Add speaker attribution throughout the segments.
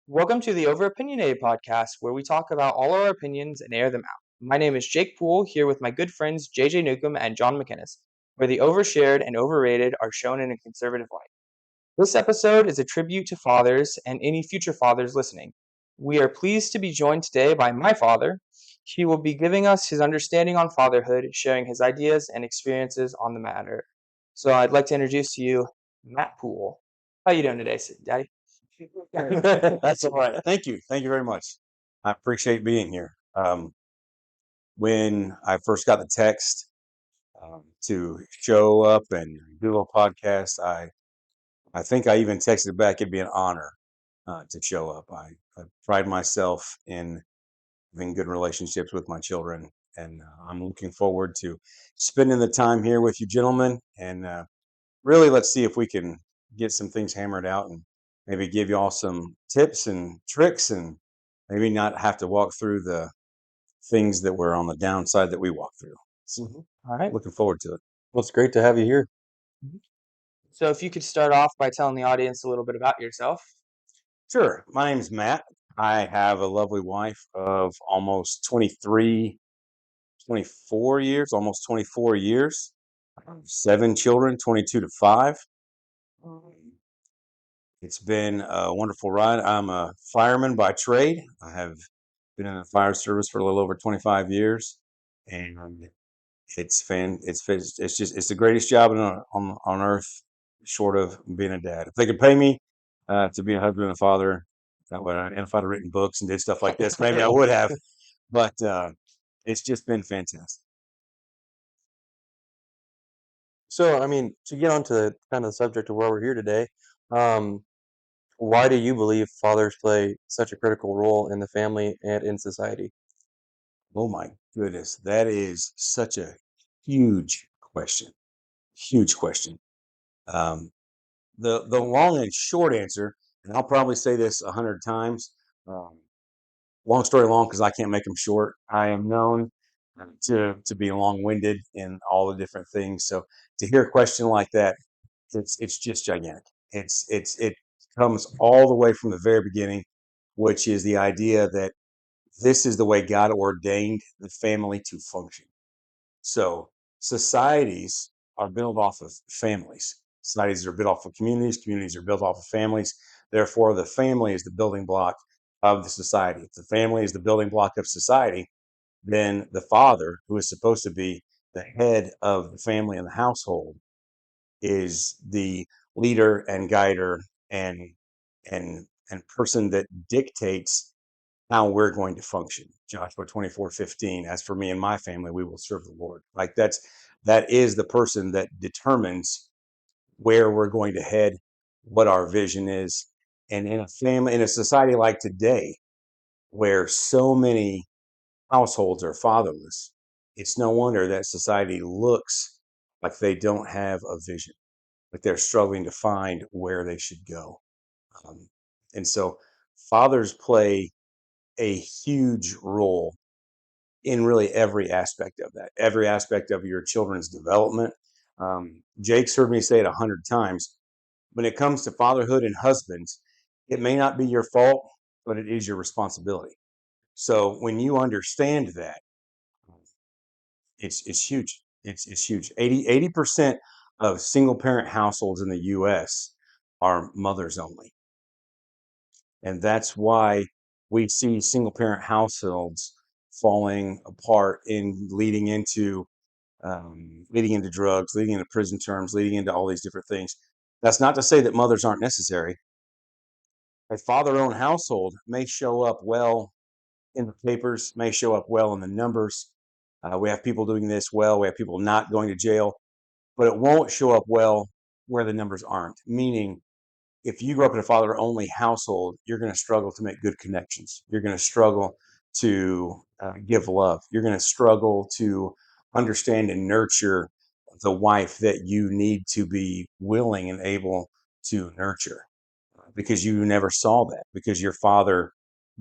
Speaker 1: Welcome to the Over Opinionated podcast, where we talk about all our opinions and air them out. My name is Jake Poole, here with my good friends JJ Newcomb and John McInnes, where the overshared and overrated are shown in a conservative light. This episode is a tribute to fathers and any future fathers listening. We are pleased to be joined today by my father. He will be giving us his understanding on fatherhood, sharing his ideas and experiences on the matter. So I'd like to introduce to you Matt Poole. How you doing today, Daddy?
Speaker 2: That's all right. Thank you. Thank you very much. I appreciate being here. When I first got the text to show up and do a podcast, I think I even texted back. It'd be an honor to show up. I pride myself in having good relationships with my children, and I'm looking forward to spending the time here with you gentlemen. And really, let's see if we can get some things hammered out and maybe give you all some tips and tricks and maybe not have to walk through the things that were on the downside that we walk through. So
Speaker 1: All right.
Speaker 2: looking forward to it. Well, it's great to have you here.
Speaker 1: Mhm. So if you could start off by telling the audience a little bit about yourself.
Speaker 2: Sure. My name's Matt. I have a lovely wife of almost 23, 24 years, almost 24 years, seven children, 22 to 5. It's been a wonderful ride. I'm a fireman by trade. I have been in the fire service for a little over 25 years, and it's the greatest job on earth, short of being a dad. If they could pay me to be a husband and a father, and if I'd have written books and did stuff like this, maybe I would have. But it's just been fantastic.
Speaker 3: So, I mean, to get onto kind of the subject of why we're here today, um, why do you believe fathers play such a critical role in the family and in society?
Speaker 2: Oh my goodness, that is such a huge question. Huge question. Um, the long and short answer, and I'll probably say this 100 times. Um, Long story long, because I can't make them short. I am known to be long winded in all the different things. So to hear a question like that, it's just gigantic. It comes all the way from the very beginning, which is the idea that this is the way God ordained the family to function. So societies are built off of families. Societies are built off of communities. Communities are built off of families. Therefore, the family is the building block of the society. If the family is the building block of society, then the father, who is supposed to be the head of the family and the household, is the leader and guider and and person that dictates how we're going to function. Joshua 24:15. As for me and my family, we will serve the Lord. Like that is the person that determines where we're going to head, what our vision is. And in a family, in a society like today, where so many households are fatherless, it's no wonder that society looks like they don't have a vision, like they're struggling to find where they should go. Um, and so fathers play a huge role in really every aspect of that, every aspect of your children's development. Jake's heard me say it 100 times. When it comes to fatherhood and husbands, it may not be your fault, but it is your responsibility. So when you understand that, it's huge. It's huge. 80% of single parent households in the US are mothers only. And that's why we see single parent households falling apart in leading into drugs, leading into prison terms, leading into all these different things. That's not to say that mothers aren't necessary. A father-owned household may show up well in the papers, may show up well in the numbers. We have people doing this well. We have people not going to jail, but it won't show up well where the numbers aren't. Meaning, if you grow up in a father only household, you're going to struggle to make good connections. You're going to struggle to give love. You're going to struggle to understand and nurture the wife that you need to be willing and able to nurture because you never saw that because your father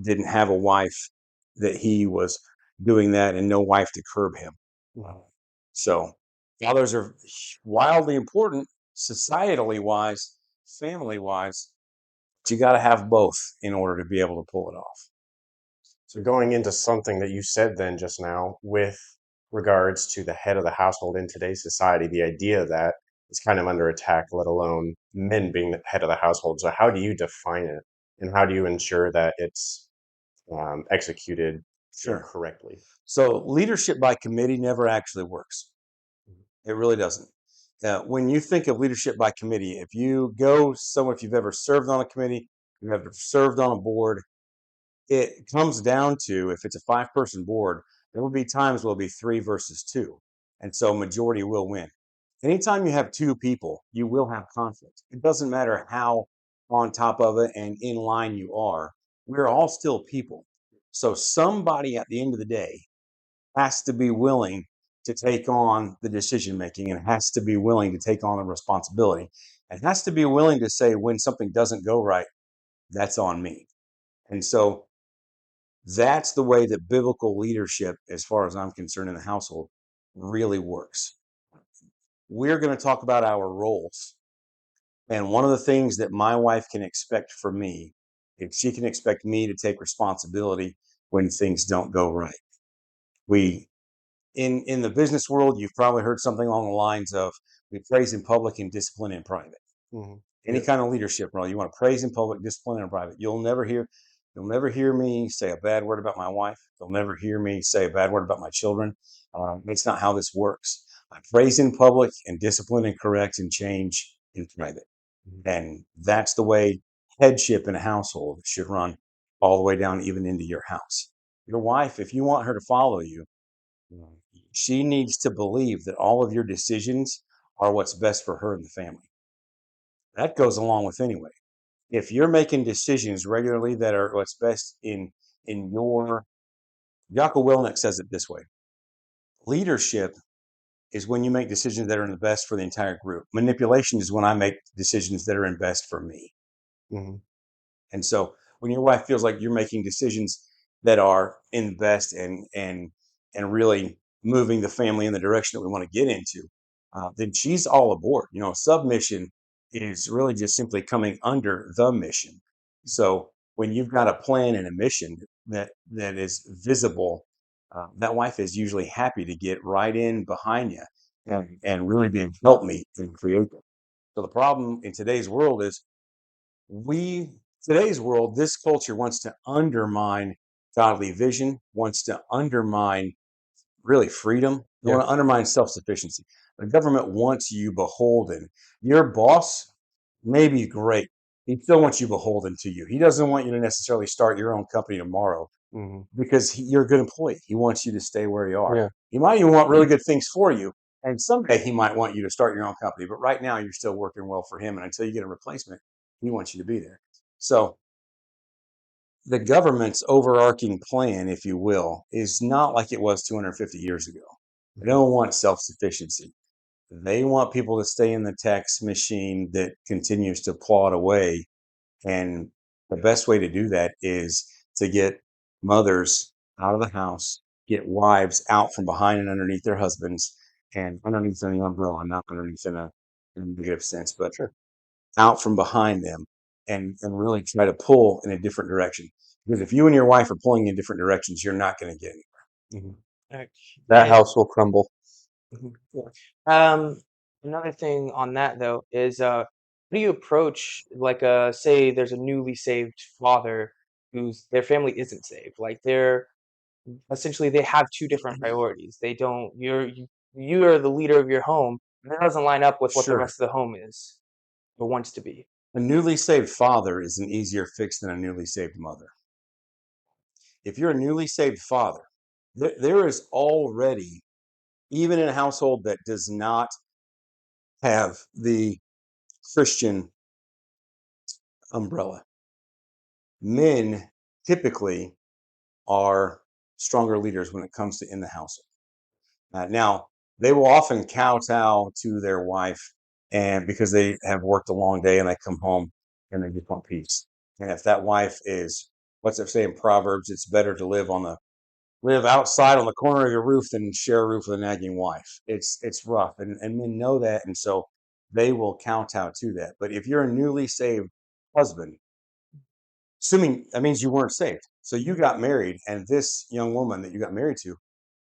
Speaker 2: didn't have a wife that he was doing that and no wife to curb him. Wow. So fathers are wildly important societally wise, family wise, you got to have both in order to be able to pull it off.
Speaker 4: So going into something that you said then just now with regards to the head of the household in today's society, the idea that is kind of under attack, let alone men being the head of the household. So how do you define it, and how do you ensure that it's executed
Speaker 2: Sure.
Speaker 4: correctly?
Speaker 2: So leadership by committee never actually works. It really doesn't. When you think of leadership by committee, if you go somewhere, if you've ever served on a committee, you've ever served on a board, it comes down to, if it's a 5-person board, there will be times where it'll be 3 versus 2. And so majority will win. Anytime you have 2 people, you will have conflict. It doesn't matter how on top of it and in line you are. We're all still people. So somebody at the end of the day has to be willing to take on the decision making, and has to be willing to take on the responsibility, and has to be willing to say, when something doesn't go right, that's on me. And so that's the way that biblical leadership, as far as I'm concerned, in the household really works. We're going to talk about our roles. And one of the things that my wife can expect from me is she can expect me to take responsibility when things don't go right. We in the business world, you've probably heard something along the lines of, we praise in public and discipline in private.
Speaker 4: Mm-hmm.
Speaker 2: Any
Speaker 4: Yep.
Speaker 2: kind of leadership role, you want to praise in public, discipline in private. You'll never hear me say a bad word about my wife. You'll never hear me say a bad word about my children. It's not how this works. I praise in public and discipline and correct and change in private. And that's the way headship in a household should run, all the way down even into your house. Your wife, if you want her to follow you, she needs to believe that all of your decisions are what's best for her and the family. That goes along with anyway. If you're making decisions regularly that are what's best in your, Jocko Willink says it this way: leadership is when you make decisions that are in the best for the entire group. Manipulation is when I make decisions that are in best for me.
Speaker 4: Mm-hmm.
Speaker 2: And so when your wife feels like you're making decisions that are in the best and really moving the family in the direction that we want to get into, then she's all aboard. Submission is really just simply coming under the mission. So when you've got a plan and a mission that is visible, that wife is usually happy to get right in behind you and really be help me and create it. So the problem in today's world is, we today's world, this culture wants to undermine godly vision, wants to undermine really freedom. They
Speaker 4: Yeah.
Speaker 2: want to undermine self-sufficiency. The government wants you beholden. Your boss may be great. He still wants you beholden to you. He doesn't want you to necessarily start your own company tomorrow
Speaker 4: Mm-hmm.
Speaker 2: because you're a good employee. He wants you to stay where you are.
Speaker 4: Yeah.
Speaker 2: He might even want really good things for you. And someday he might want you to start your own company. But right now, you're still working well for him. And until you get a replacement, he wants you to be there. So the government's overarching plan, if you will, is not like it was 250 years ago. They don't want self sufficiency. They want people to stay in the tax machine that continues to plod away. And the best way to do that is to get mothers out of the house, get wives out from behind and underneath their husbands, and underneath the umbrella, not underneath in a negative sense, but
Speaker 4: Sure.
Speaker 2: out from behind them, and really try to pull in a different direction. Because if you and your wife are pulling in different directions, you're not going to get anywhere.
Speaker 4: Mm-hmm.
Speaker 1: Right.
Speaker 3: That
Speaker 1: And
Speaker 3: house will crumble.
Speaker 1: yeah. Another thing on that though is how do you approach like say there's a newly saved father whose their family isn't saved, like they're essentially they have two different priorities. They don't you are the leader of your home, and that doesn't line up with what the
Speaker 2: Sure.
Speaker 1: rest of the home is or wants to be.
Speaker 2: A newly saved father is an easier fix than a newly saved mother. If you're a newly saved father, there is already, even in a household that does not have the Christian umbrella, men typically are stronger leaders when it comes to in the household. Now, they will often kowtow to their wife, and because they have worked a long day and they come home and they just want peace. And if that wife is, what's it say in Proverbs? It's better to live outside on the corner of your roof than share a roof with a nagging wife. It's rough, and men know that, and so they will kowtow to that. But if you're a newly saved husband, assuming that means you weren't saved. So you got married, and this young woman that you got married to,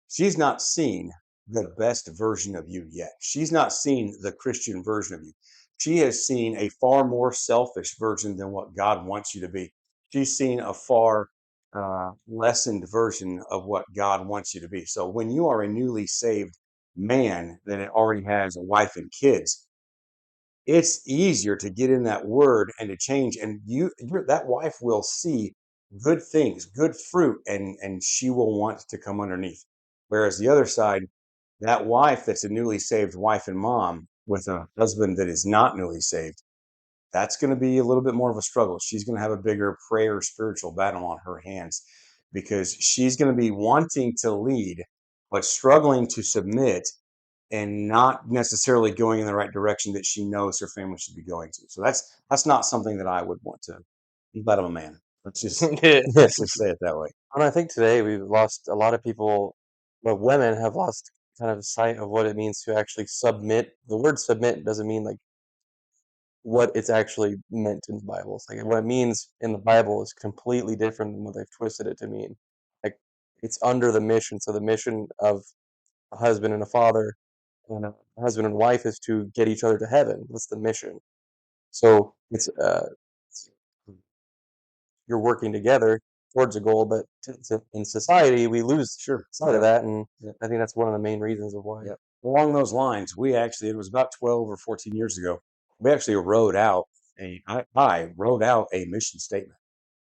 Speaker 2: she's not seen the best version of you yet. She's not seen the Christian version of you. She has seen a far more selfish version than what God wants you to be. She's seen a far lessened version of what God wants you to be. So when you are a newly saved man that already has a wife and kids, it's easier to get in that word and to change. And that wife will see good things, good fruit, and she will want to come underneath. Whereas the other side, that wife that's a newly saved wife and mom with a husband that is not newly saved, that's going to be a little bit more of a struggle. She's going to have a bigger prayer spiritual battle on her hands because she's going to be wanting to lead, but struggling to submit and not necessarily going in the right direction that she knows her family should be going to. So that's not something that I would want to. I'm glad I'm a man. Let's just
Speaker 3: Yeah.
Speaker 2: let's just say it that way.
Speaker 3: And I think today we've lost a lot of people, well, women have lost kind of sight of what it means to actually submit. The word submit doesn't mean like what it's actually meant in the Bible. It's like what it means in the Bible is completely different than what they've twisted it to mean. Like it's under the mission. So the mission of a husband and a father and a husband and wife is to get each other to heaven. That's the mission. So it's you're working together towards a goal, but in society we lose
Speaker 2: Sure.
Speaker 3: sight of
Speaker 2: Yeah.
Speaker 3: that, and
Speaker 2: Yeah.
Speaker 3: I think that's one of the main reasons of why.
Speaker 2: Yeah. Along those lines, we actually, it was about 12 or 14 years ago, we actually wrote out I wrote out a mission statement.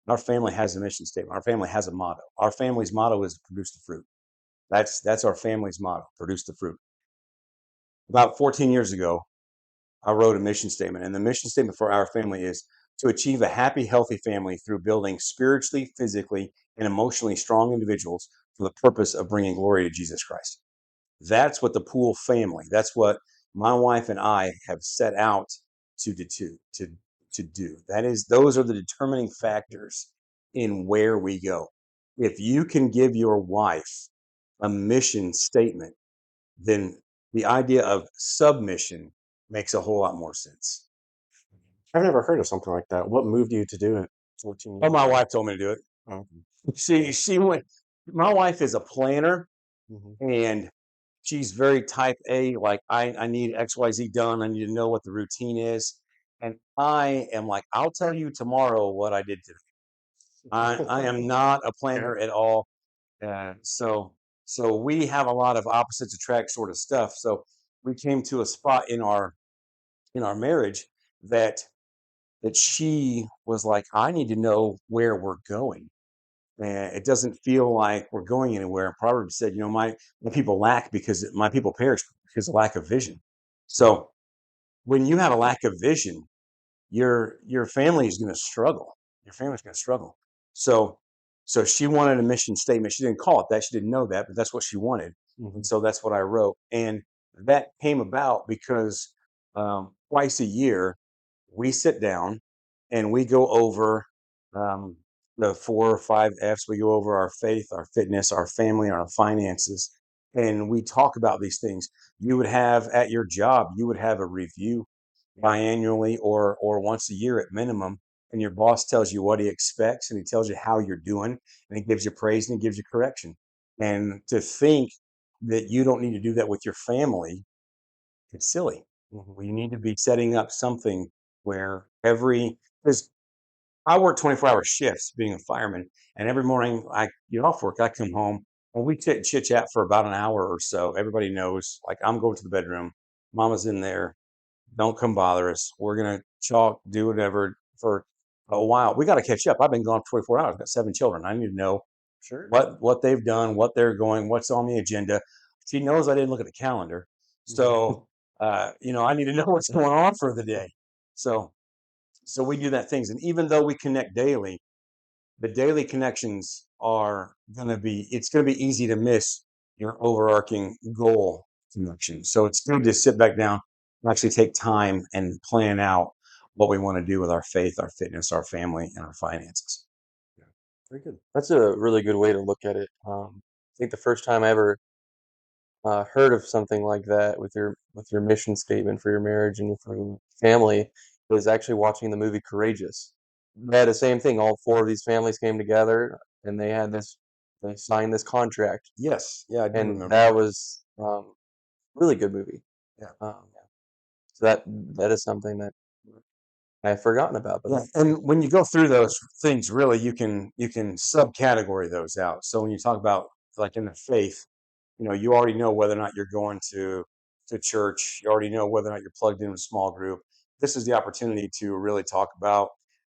Speaker 2: Our family has a mission statement. Our family has a motto. Our family's motto is produce the fruit. That's our family's motto, produce the fruit. About 14 years ago, I wrote a mission statement, and the mission statement for our family is to achieve a happy, healthy family through building spiritually, physically, and emotionally strong individuals for the purpose of bringing glory to Jesus Christ. That's what the Poole family, that's what my wife and I have set out to do, to do. Those are the determining factors in where we go. If you can give your wife a mission statement, then the idea of submission makes a whole lot more sense.
Speaker 4: I've never heard of something like that. What moved you to do it 14
Speaker 2: Oh,
Speaker 4: years
Speaker 2: my
Speaker 4: ago?
Speaker 2: wife told me to do it.
Speaker 4: Oh,
Speaker 2: She went. My wife is a planner,
Speaker 4: mhm.
Speaker 2: and she's very type A. Like I need XYZ done. I need to know what the routine is, and I am like, I'll tell you tomorrow what I did today. I am not a
Speaker 4: Yeah.
Speaker 2: planner at all. So we have a lot of opposites attract sort of stuff. So we came to a spot in our marriage that she was like, I need to know where we're going. And it doesn't feel like we're going anywhere. Proverbs said, my people lack because my people perish because of lack of vision.
Speaker 4: Mhm.
Speaker 2: So when you have a lack of vision, your family is going to struggle. Your family's going to struggle. So so she wanted a mission statement. She didn't call it that. She didn't know that, but that's what she wanted. And
Speaker 4: Mhm.
Speaker 2: so that's what I wrote. And that came about because twice a year we sit down and we go over um, the 4 or 5 F's. We go over our faith, our fitness, our family, our finances, and we talk about these things. You would have at your job, you would have a review biannually or once a year at minimum, and your boss tells you what he expects and he tells you how you're doing and he gives you praise and he gives you correction. And to think that you don't need to do that with your family, it's silly.
Speaker 4: Mhm.
Speaker 2: We need to be setting up something where because I work 24-hour shifts being a fireman, and every morning I get off work, I come home, and we chit chat for about an hour or so. Everybody knows, like, I'm going to the bedroom, mama's in there, don't come bother us. We're gonna chalk, do whatever for a while. We got to catch up. I've been gone for 24 hours. I've got 7 children. I need to know
Speaker 4: Sure.
Speaker 2: what they've done, what they're going, what's on the agenda. She knows I didn't look at the calendar,
Speaker 4: Mhm.
Speaker 2: so I need to know what's going on for the day. So we do that things, and even though we connect daily, the daily connections are gonna be. It's gonna be easy to miss your overarching goal connection. So it's good to sit back down and actually take time and plan out what we want to do with our faith, our fitness, our family, and our finances.
Speaker 4: Yeah. Very good.
Speaker 3: That's a really good way to look at it. I think the first time I ever heard of something like that with your mission statement for your marriage and for your family was actually watching the movie Courageous. they had the same thing. All four of these families came together, and they signed this contract,
Speaker 2: Yes, yeah, I do
Speaker 3: and
Speaker 2: remember.
Speaker 3: that was really good movie.
Speaker 2: Yeah.
Speaker 3: Yeah. So that is something that I had forgotten about. But
Speaker 2: Yeah, and when you go through those things, really, you can subcategory those out. So when you talk about like in the faith, you already know whether or not you're going to church. You already know whether or not you're plugged in a small group. This is the opportunity to really talk about,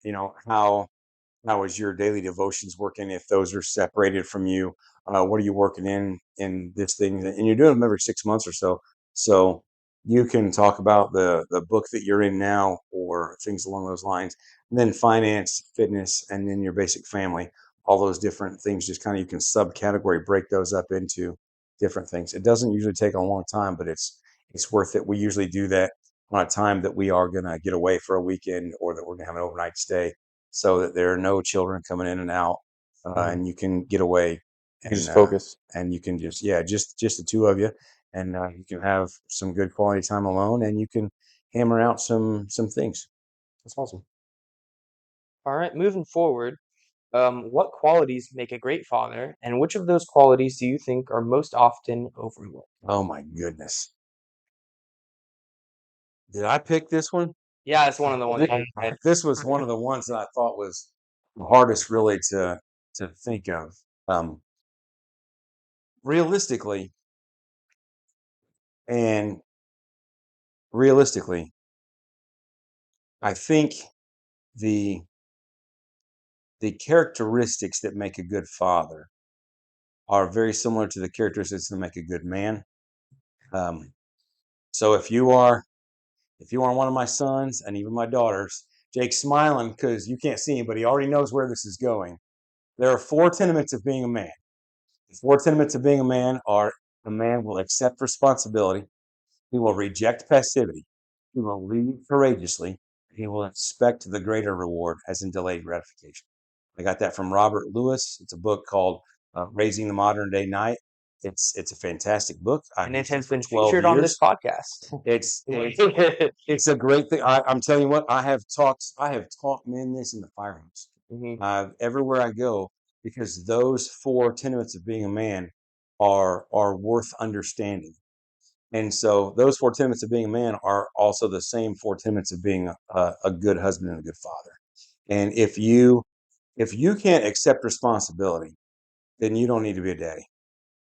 Speaker 2: how is your daily devotions working? If those are separated from you, what are you working in this thing? And you're doing them every 6 months or so. So you can talk about the book that you're in now, or things along those lines. And then finance, fitness, and then your basic family. All those different things, just kind of you can subcategory break those up into different things. It doesn't usually take a long time, but it's worth it. We usually do that on a time that we are going to get away for a weekend, or that we're going to have an overnight stay, so that there are no children coming in and out, and you can get away,
Speaker 3: you
Speaker 2: and
Speaker 3: just focus.
Speaker 2: you can just, yeah, just the two of you, and you can have some good quality time alone, and you can hammer out some things.
Speaker 3: That's awesome.
Speaker 1: All right, moving forward, what qualities make a great father, and which of those qualities do you think are most often overlooked?
Speaker 2: Oh my goodness, did I pick this one?
Speaker 1: Yeah, it's one of the ones I had.
Speaker 2: This was one of the ones that I thought was the hardest really to think of. Um, realistically, and realistically, I think the the characteristics that make a good father are very similar to the characteristics that make a good man. Um, so if you are one of my sons and even my daughters, Jake's smiling because you can't see him, but he already knows where this is going. There are four tenements of being a man. The four tenements of being a man are: a man will accept responsibility, he will reject passivity, he will lead courageously, he will expect the greater reward, as in delayed gratification. I got that from Robert Lewis. It's a book called Raising the Modern Day Knight. It's a fantastic book. I've
Speaker 1: And it
Speaker 2: used it
Speaker 1: has
Speaker 2: for
Speaker 1: been
Speaker 2: 12
Speaker 1: featured on this
Speaker 2: years.
Speaker 1: podcast.
Speaker 2: It's a great thing. I'm telling you what, I have taught men this in the firehouse,
Speaker 1: Mhm.
Speaker 2: everywhere I go, because those four tenets of being a man are worth understanding. And so those four tenets of being a man are also the same four tenets of being a good husband and a good father. And if you can't accept responsibility, then you don't need to be a daddy.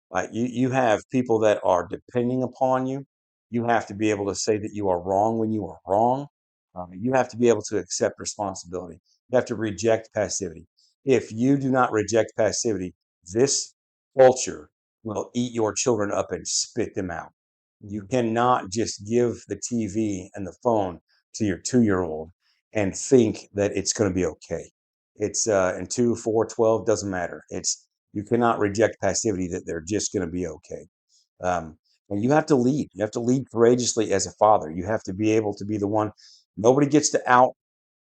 Speaker 2: Like, you have people that are depending upon you. You have to be able to say that you are wrong when you are wrong. You have to be able to accept responsibility. You have to reject passivity. If you do not reject passivity, this culture will eat your children up and spit them out. You cannot just give the TV and the phone to your 2-year-old and think that it's going to be okay. It's and 2, 4, 12 doesn't matter. You cannot reject passivity, that they're just going to be okay. Um, and you have to lead. You have to lead courageously as a father. You have to be able to be the one. Nobody gets to out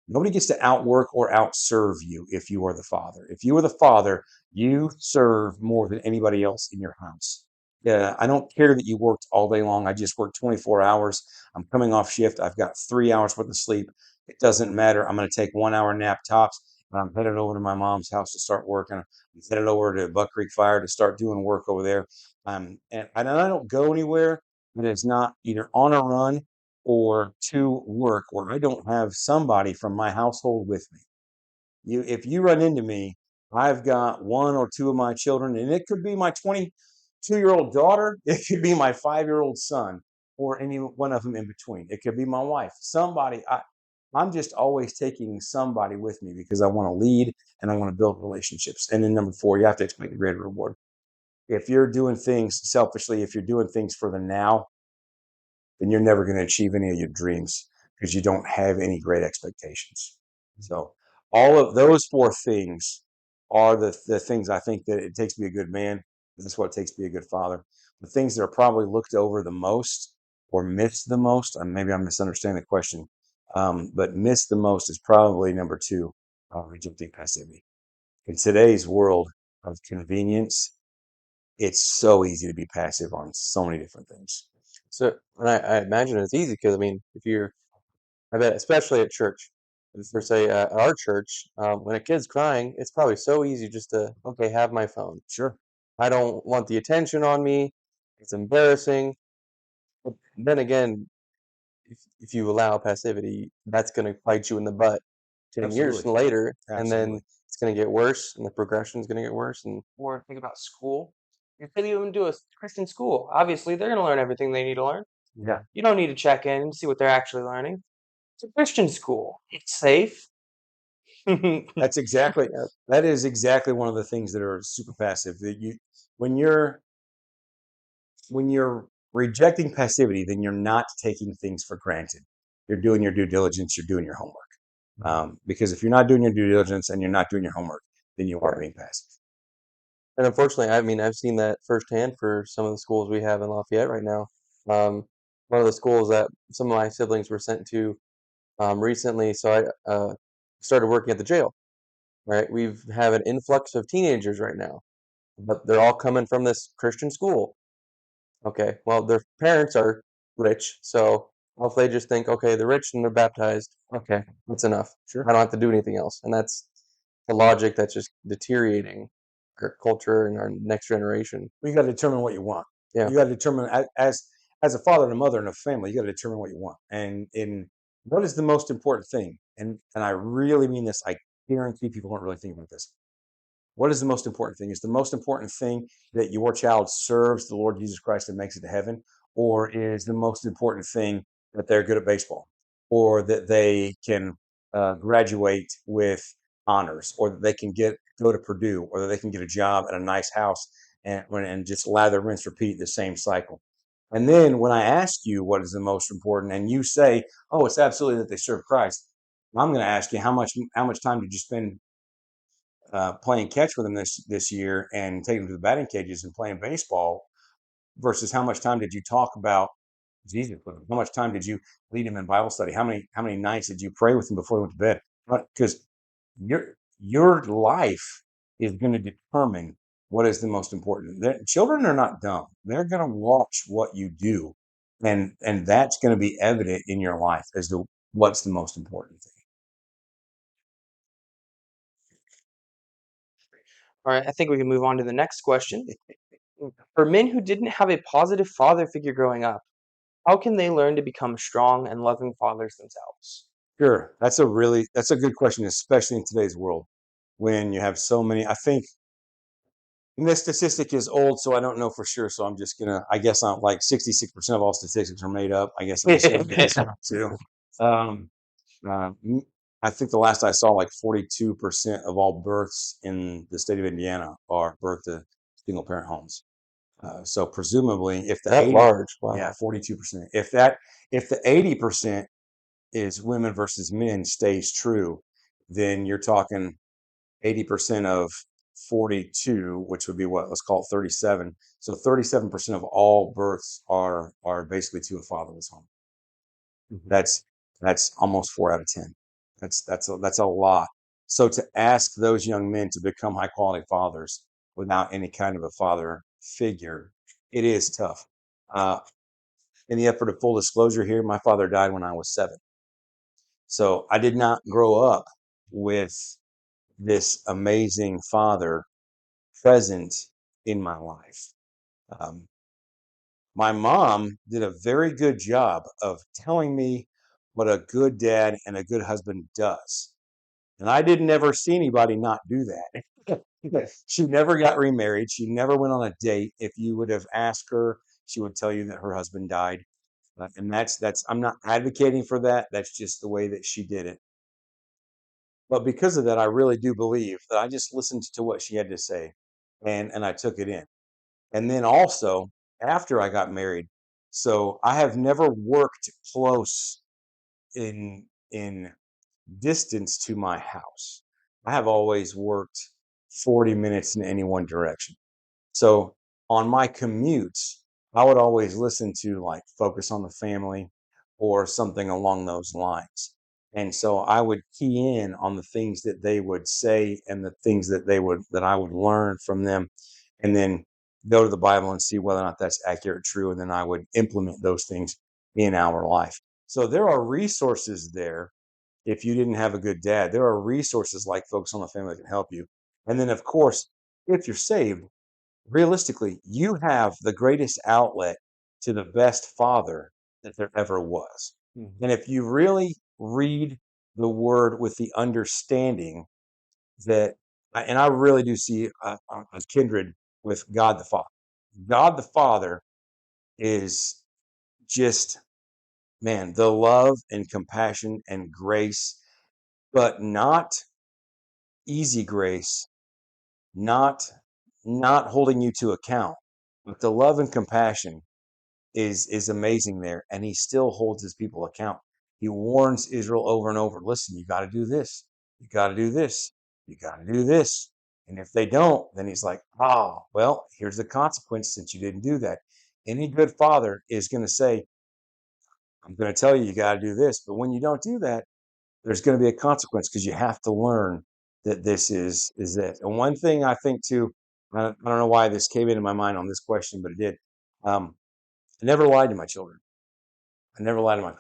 Speaker 2: Nobody gets to outwork or outserve you if you are the father. If you are the father, you serve more than anybody else in your house. Yeah, I don't care that you worked all day long. I just worked 24 hours. I'm coming off shift. I've got 3 hours worth of sleep. It doesn't matter. I'm going to take 1 hour nap tops. And I'm headed over to my mom's house to start working. I'm headed over to Buck Creek Fire to start doing work over there. And I don't go anywhere that is not either on a run or to work where I don't have somebody from my household with me. If you run into me, I've got one or two of my children, and it could be my 22-year-old daughter, it could be my 5-year-old son, or any one of them in between. It could be my wife. I'm just always taking somebody with me because I want to lead and I want to build relationships. And then number four, you have to expect a greater reward. If you're doing things selfishly, if you're doing things for the now, then you're never going to achieve any of your dreams because you don't have any great expectations. So all of those four things are the things I think that it takes to be a good man. That's what it takes to be a good father. The things that are probably looked over the most or missed the most, and maybe I'm misunderstanding the question, but missed the most is probably number two, rejecting passivity. In today's world of convenience, it's so easy to be passive on so many different things.
Speaker 3: So, and I imagine it's easy because I mean, I bet especially at church, for say at our church, when a kid's crying, it's probably so easy just to, okay, have my phone.
Speaker 2: Sure.
Speaker 3: I don't want the attention on me. It's embarrassing. But then again, if you allow passivity, that's going to bite you in the butt 10 years
Speaker 2: Absolutely.
Speaker 3: later, and then
Speaker 2: Absolutely.
Speaker 3: it's going to get worse, and the progression is going to get worse. And
Speaker 1: Or think about school. Your kid even do a Christian school. Obviously, they're going to learn everything they need to learn.
Speaker 2: Yeah.
Speaker 1: You don't need to check in and see what they're actually learning. It's a Christian school. It's safe.
Speaker 2: That's exactly
Speaker 3: yeah,
Speaker 2: that is exactly one of the things that are super passive. That you when you're when you're rejecting passivity, then you're not taking things for granted. You're doing your due diligence. You're doing your homework. Because if you're not doing your due diligence and you're not doing your homework, then you are
Speaker 3: yeah.
Speaker 2: being passive.
Speaker 3: And unfortunately, I mean, I've seen that firsthand for some of the schools we have in Lafayette right now. Um, one of the schools that some of my siblings were sent to recently, so I started working at the jail. Right, we've have an influx of teenagers right now, but they're all coming from this Christian school. Okay, well, their parents are rich, so if they just think, okay, they're rich and they're baptized, okay, that's enough.
Speaker 2: Sure.
Speaker 3: I don't have to do anything else, and that's the logic that's just deteriorating our culture and our next generation.
Speaker 2: You got to determine what you want.
Speaker 3: Yeah,
Speaker 2: You got to determine as a father and a mother and a family, you got to determine what you want. And in what is the most important thing? And I really mean this. I guarantee people don't really think about this. What is the most important thing? Is the most important thing that your child serves the Lord Jesus Christ and makes it to heaven? Or is the most important thing that they're good at baseball? Or that they can graduate with honors? Or that they can go to Purdue? Or that they can get a job at a nice house and just lather, rinse, repeat the same cycle? And then when I ask you what is the most important, and you say, "Oh, it's absolutely that they serve Christ," I'm going to ask you how much time did you spend playing catch with them this year and taking them to the batting cages and playing baseball versus how much time did you talk about Jesus with them? How much time did you lead him in Bible study? How many nights did you pray with him before he went to bed? Because your life is going to determine what is the most important. Children are not dumb. They're going to watch what you do, and that's going to be evident in your life as to what's the most important thing.
Speaker 1: All right, I think we can move on to the next question. For men who didn't have a positive father figure growing up, how can they learn to become strong and loving fathers themselves?
Speaker 2: Sure. That's a good question, especially in today's world when you have so many. I think and this statistic is old, so I don't know for sure. So I'm just gonna, I guess I'm like 66% of all statistics are made up. I guess I'm just gonna get this one too. Um, m- I think the last I saw, like 42% of all births in the state of Indiana are birthed to single parent homes. So presumably, if the
Speaker 3: that
Speaker 2: 80,
Speaker 3: large,
Speaker 2: yeah,
Speaker 3: wow.
Speaker 2: 42%, if the 80% is women versus men stays true, then you're talking 80% of 42, which would be what, let's call it 37. So 37% of all births are basically to a fatherless home.
Speaker 3: Mhm.
Speaker 2: That's almost 4 out of 10. That's a lot. So to ask those young men to become high quality fathers without any kind of a father figure, it is tough. Uh, in the effort of full disclosure here, my father died when I was 7. So I did not grow up with this amazing father present in my life. Um, my mom did a very good job of telling me what a good dad and a good husband does. And I didn't ever see anybody not do that. She never got remarried. She never went on a date. If you would have asked her, she would tell you that her husband died. And I'm not advocating for that. That's just the way that she did it. But because of that, I really do believe that I just listened to what she had to say and I took it in. And then also after I got married, so I have never worked close in distance to my house. I have always worked 40 minutes in any one direction. So on my commutes, I would always listen to like Focus on the Family or something along those lines. And so I would key in on the things that they would say and the things that I would learn from them, and then go to the Bible and see whether or not that's accurate, true, and then I would implement those things in our life. So there are resources there if you didn't have a good dad. There are resources like Focus on the Family that can help you. And then, of course, if you're saved, realistically, you have the greatest outlet to the best father that there ever was.
Speaker 3: Mhm.
Speaker 2: And if you really read the word with the understanding that, and I really do see a kindred with God the Father. God the Father is just, man, the love and compassion and grace, but not easy grace, not not holding you to account, but the love and compassion is amazing there, and he still holds his people account. He warns Israel over and over, listen, you got to do this, you got to do this, you got to do this. And if they don't, then he's like, oh, well, here's the consequence since you didn't do that. Any good father is going to say, I'm going to tell you, you got to do this. But when you don't do that, there's going to be a consequence because you have to learn that this is it. And one thing I think too, I don't know why this came into my mind on this question, but it did. I never lied to my children. I never lied to my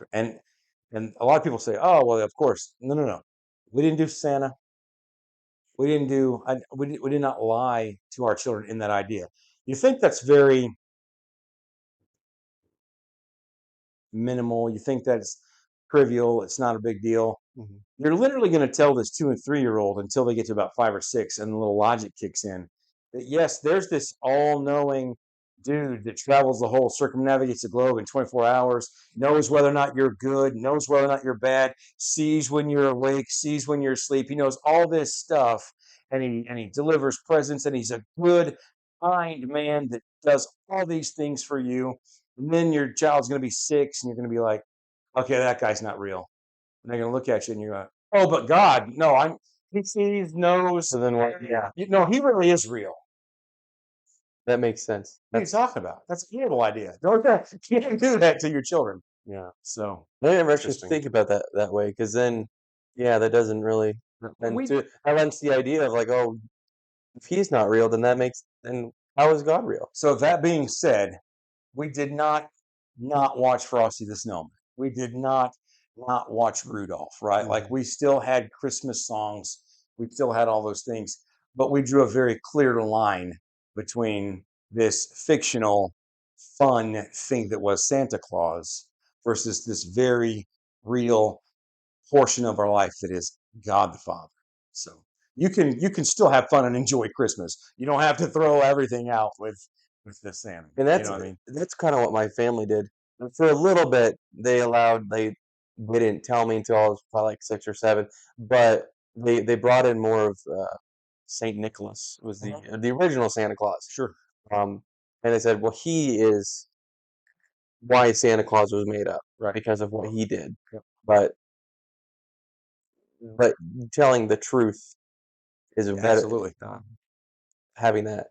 Speaker 2: and a lot of people say, "Oh, well, of course." No, no, no. We didn't do Santa. We didn't do. We did not lie to our children in that idea. You think that's very minimal. You think that's trivial. It's not a big deal.
Speaker 3: Mhm.
Speaker 2: You're literally going to tell this 2 and 3 year old until they get to about 5 or 6, and the little logic kicks in. That yes, there's this all-knowing dude that travels the whole, circumnavigates the globe in 24 hours, knows whether or not you're good, knows whether or not you're bad, sees when you're awake, sees when you're asleep. He knows all this stuff, and he delivers presents, and he's a good, kind man that does all these things for you. And then your child's going to be 6, and you're going to be like, okay, that guy's not real. And they're going to look at you and you're like, oh, but God, no, he sees, knows,
Speaker 3: So then what? Yeah,
Speaker 2: he really is real.
Speaker 3: that makes sense.
Speaker 2: What are you talking about? That's a horrible idea. Don't you can't do that to your children.
Speaker 3: Yeah.
Speaker 2: So,
Speaker 3: I never actually
Speaker 4: Interesting.
Speaker 3: think about that way because then, yeah, that doesn't really. And
Speaker 2: we,
Speaker 3: I lends the idea of like, oh, if he's not real, then how is God real?
Speaker 2: so that being said, we did not watch Frosty the Snowman. We did not watch Rudolph, right? Like
Speaker 3: Mhm.
Speaker 2: we still had Christmas songs. We still had all those things, but we drew a very clear line between this fictional, fun thing that was Santa Claus versus this very real portion of our life that is God the Father. So you can still have fun and enjoy Christmas. You don't have to throw everything out with the Santa.
Speaker 3: And
Speaker 2: You know what I mean?
Speaker 3: that's kind of what my family did. And for a little bit, they didn't tell me until I was probably like 6 or 7, but they brought in more of Saint Nicholas was the original Santa Claus.
Speaker 2: Sure.
Speaker 3: Um, and they said, well, he is why Santa Claus was made up
Speaker 2: Right.
Speaker 3: because of what he did.
Speaker 2: Yep.
Speaker 3: But but telling the truth is a
Speaker 2: Yeah,
Speaker 3: better
Speaker 2: absolutely.
Speaker 3: having that.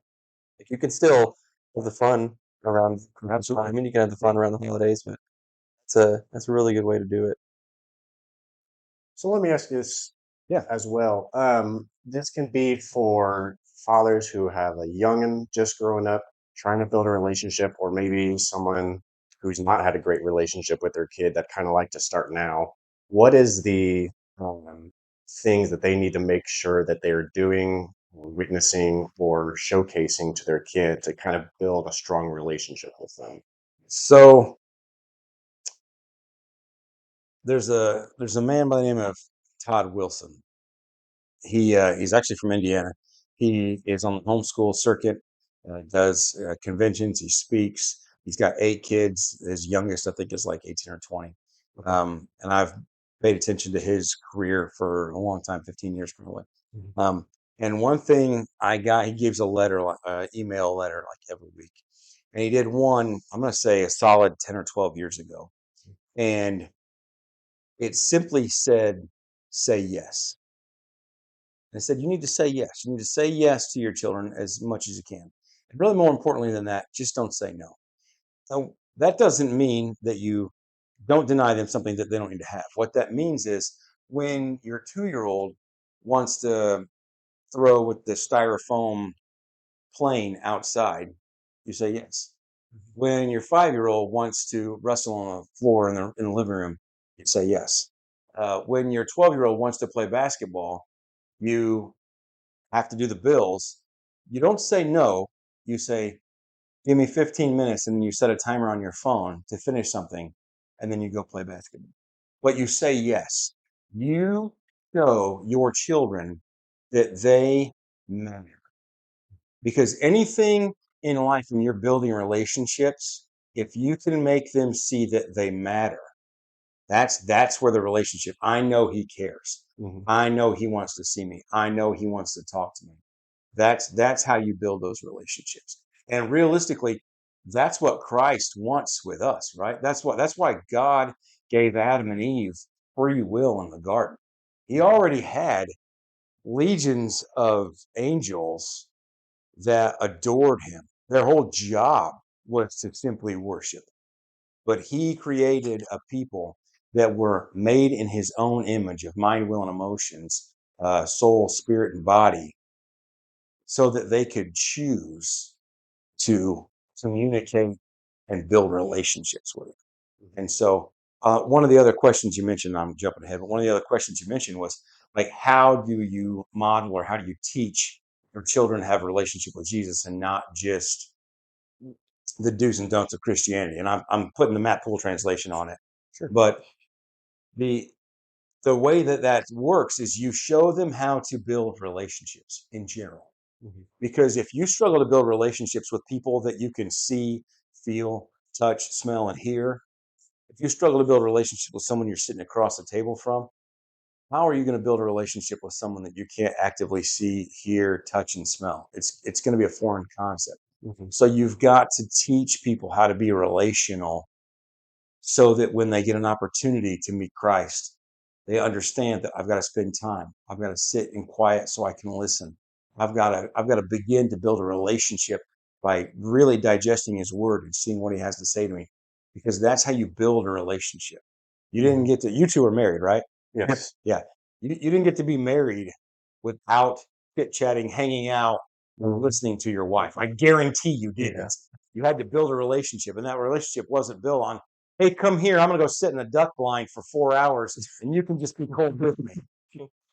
Speaker 3: Like you can still have the fun around Christmas
Speaker 2: Absolutely.
Speaker 3: time, and you can have the fun around the holidays, but that's a really good way to do it.
Speaker 4: So let me ask you this
Speaker 2: Yeah.
Speaker 4: as well. This can be for fathers who have a youngin just growing up, trying to build a relationship, or maybe someone who's not had a great relationship with their kid that kind of like to start now. What is the things that they need to make sure that they're doing, or witnessing, or showcasing to their kid to kind of build a strong relationship with them?
Speaker 2: So there's a man by the name of Todd Wilson. He's actually from Indiana. He is on the homeschool circuit, does conventions. He speaks. He's got 8 kids. His youngest, I think, is like 18 or 20.
Speaker 3: Okay.
Speaker 2: And I've paid attention to his career for a long time, 15 years probably.
Speaker 3: Mhm.
Speaker 2: And one thing he gives a letter, email letter like every week. And he did one, I'm going to say a solid 10 or 12 years ago. And it simply said, say yes. And I said, you need to say yes. You need to say yes to your children as much as you can. And really, more importantly than that, just don't say no. Now, that doesn't mean that you don't deny them something that they don't need to have. What that means is when your 2 year old wants to throw with the styrofoam plane outside, you say yes. When your 5 year old wants to wrestle on the floor in the living room, you say yes. When your 12-year-old wants to play basketball, you have to do the bills. You don't say no. You say, give me 15 minutes, and then you set a timer on your phone to finish something, and then you go play basketball. But you say yes. You show your children that they matter. Because anything in life, when you're building relationships, if you can make them see that they matter, that's where the relationship. I know he cares.
Speaker 3: Mhm.
Speaker 2: I know he wants to see me. I know he wants to talk to me. That's how you build those relationships. And realistically, that's what Christ wants with us, right? That's why God gave Adam and Eve free will in the garden. He already had legions of angels that adored him. Their whole job was to simply worship. But he created a people that were made in his own image of mind, will, and emotions, soul, spirit, and body, so that they could choose to communicate and build relationships with him. And so, one of the other questions you mentioned, I'm jumping ahead, but one of the other questions you mentioned was like, how do you model or how do you teach your children to have a relationship with Jesus and not just the do's and don'ts of Christianity? And I'm putting the Matt Poole translation on it.
Speaker 3: Sure.
Speaker 2: But the way that works is you show them how to build relationships in general.
Speaker 3: Mhm.
Speaker 2: Because if you struggle to build relationships with people that you can see, feel, touch, smell, and hear, if you struggle to build a relationship with someone you're sitting across the table from, how are you going to build a relationship with someone that you can't actively see, hear, touch, and smell? It's going to be a foreign concept.
Speaker 3: Mhm.
Speaker 2: So you've got to teach people how to be relational so that when they get an opportunity to meet Christ, they understand that I've got to spend time. I've got to sit in quiet so I can listen. I've got to begin to build a relationship by really digesting his word and seeing what he has to say to me, because that's how you build a relationship. You didn't get to, you two are married, right?
Speaker 3: Yes.
Speaker 2: Yeah. You didn't get to be married without chit chatting, hanging out, and listening to your wife. I guarantee you didn't.
Speaker 3: Yeah.
Speaker 2: You had to build a relationship, and that relationship wasn't built on, hey, come here. I'm going to go sit in the duck blind for 4 hours, and you can just be cold with me.